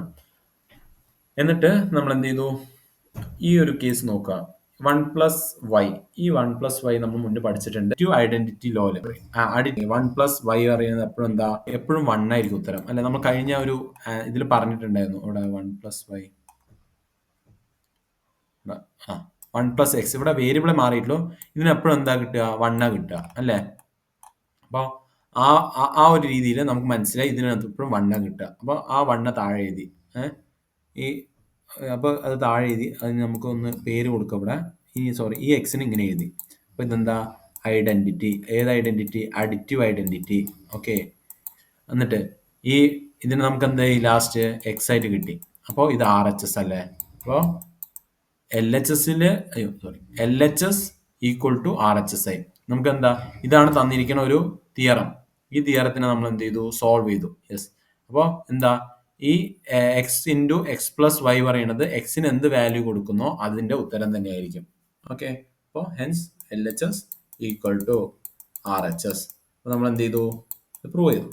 എന്നിട്ട് നമ്മൾ എന്ത് ചെയ്തു? ഈ ഒരു കേസ് നോക്കുക, 1 പ്ലസ് വൈ. ഈ 1 പ്ലസ് വൈ നമ്മൾ മുന്നേ പഠിച്ചിട്ടുണ്ട് ഐഡന്റിറ്റി ലോയില്. 1 പ്ലസ് വൈ പറയുന്നത് എപ്പോഴും എന്താ? എപ്പോഴും 1 ആയിരിക്കും ഉത്തരം അല്ലെ. നമ്മൾ കഴിഞ്ഞ ഒരു ഇതിൽ പറഞ്ഞിട്ടുണ്ടായിരുന്നു ഇവിടെ 1 പ്ലസ് വൈ 1 പ്ലസ് എക്സ്. ഇവിടെ വേരിയബിളെ മാറിയിട്ടുള്ളൂ. ഇതിന് എപ്പോഴും എന്താ കിട്ടുക? 1 കിട്ടുക അല്ലേ. അപ്പോൾ ആ ഒരു രീതിയിൽ നമുക്ക് മനസ്സിലായി ഇതിനകത്ത് ഇപ്പോഴും 1 കിട്ടുക. അപ്പോൾ ആ 1 താഴെ എഴുതി. അപ്പോൾ അത് താഴെ എഴുതി. അതിന് നമുക്ക് ഒന്ന് പേര് കൊടുക്കാം ഇവിടെ. ഈ എക്സിന് ഇങ്ങനെ എഴുതി. അപ്പോൾ ഇതെന്താ? ഐഡന്റിറ്റി. ഏത് ഐഡന്റിറ്റി? Additive identity. ഓക്കെ, എന്നിട്ട് ഇതിന് നമുക്ക് എന്തായി? ലാസ്റ്റ് എക്സ് ആയിട്ട് കിട്ടി. അപ്പോൾ ഇത് ആർ എച്ച് എസ് അല്ലേ. അപ്പോൾ L H S equal to R H S ആയി. നമുക്ക് എന്താ? ഇതാണ് തന്നിരിക്കുന്ന ഒരു തിയറം. ഈ തിയറത്തിനെ നമ്മൾ എന്ത് ചെയ്തു? സോൾവ് ചെയ്തു. യെസ്. അപ്പോൾ എന്താ? ഈ x into X plus y പറയുന്നത് എക്സിന് എന്ത് വാല്യൂ കൊടുക്കുന്നോ അതിന്റെ ഉത്തരം തന്നെയായിരിക്കും. ഓക്കെ, അപ്പോൾ hence L H S equal to R H S. അപ്പോൾ നമ്മൾ എന്ത് ചെയ്തു? പ്രൂവ് ചെയ്തു.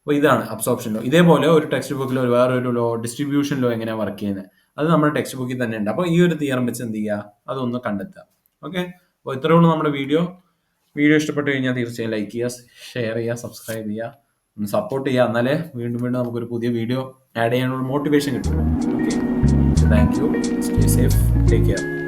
അപ്പോൾ ഇതാണ് അബ്സോർപ്ഷൻ ലോ. ഇതേപോലെ ഒരു ടെക്സ്റ്റ് ബുക്കിൽ വേറൊരു ലോ, ഡിസ്ട്രിബ്യൂഷൻ ലോ എങ്ങനെയാണ് വർക്ക് ചെയ്യുന്നത്, അത് നമ്മുടെ ടെക്സ്റ്റ് ബുക്കിൽ തന്നെ ഉണ്ട്. അപ്പോൾ ഈ ഒരു തിയറം വെച്ച് എന്ത് ചെയ്യുക? അതൊന്ന് കണ്ടെത്തുക. ഓക്കെ, അപ്പോൾ ഇത്രയേ ഉള്ളൂ നമ്മുടെ വീഡിയോ. ഇഷ്ടപ്പെട്ട് കഴിഞ്ഞാൽ തീർച്ചയായും ലൈക്ക് ചെയ്യുക, ഷെയർ ചെയ്യുക, സബ്സ്ക്രൈബ് ചെയ്യുക, ഒന്ന് സപ്പോർട്ട് ചെയ്യുക. എന്നാലേ വീണ്ടും നമുക്കൊരു പുതിയ വീഡിയോ ആഡ് ചെയ്യാനുള്ള മോട്ടിവേഷൻ കിട്ടും. Okay, thank you. Stay safe, take care.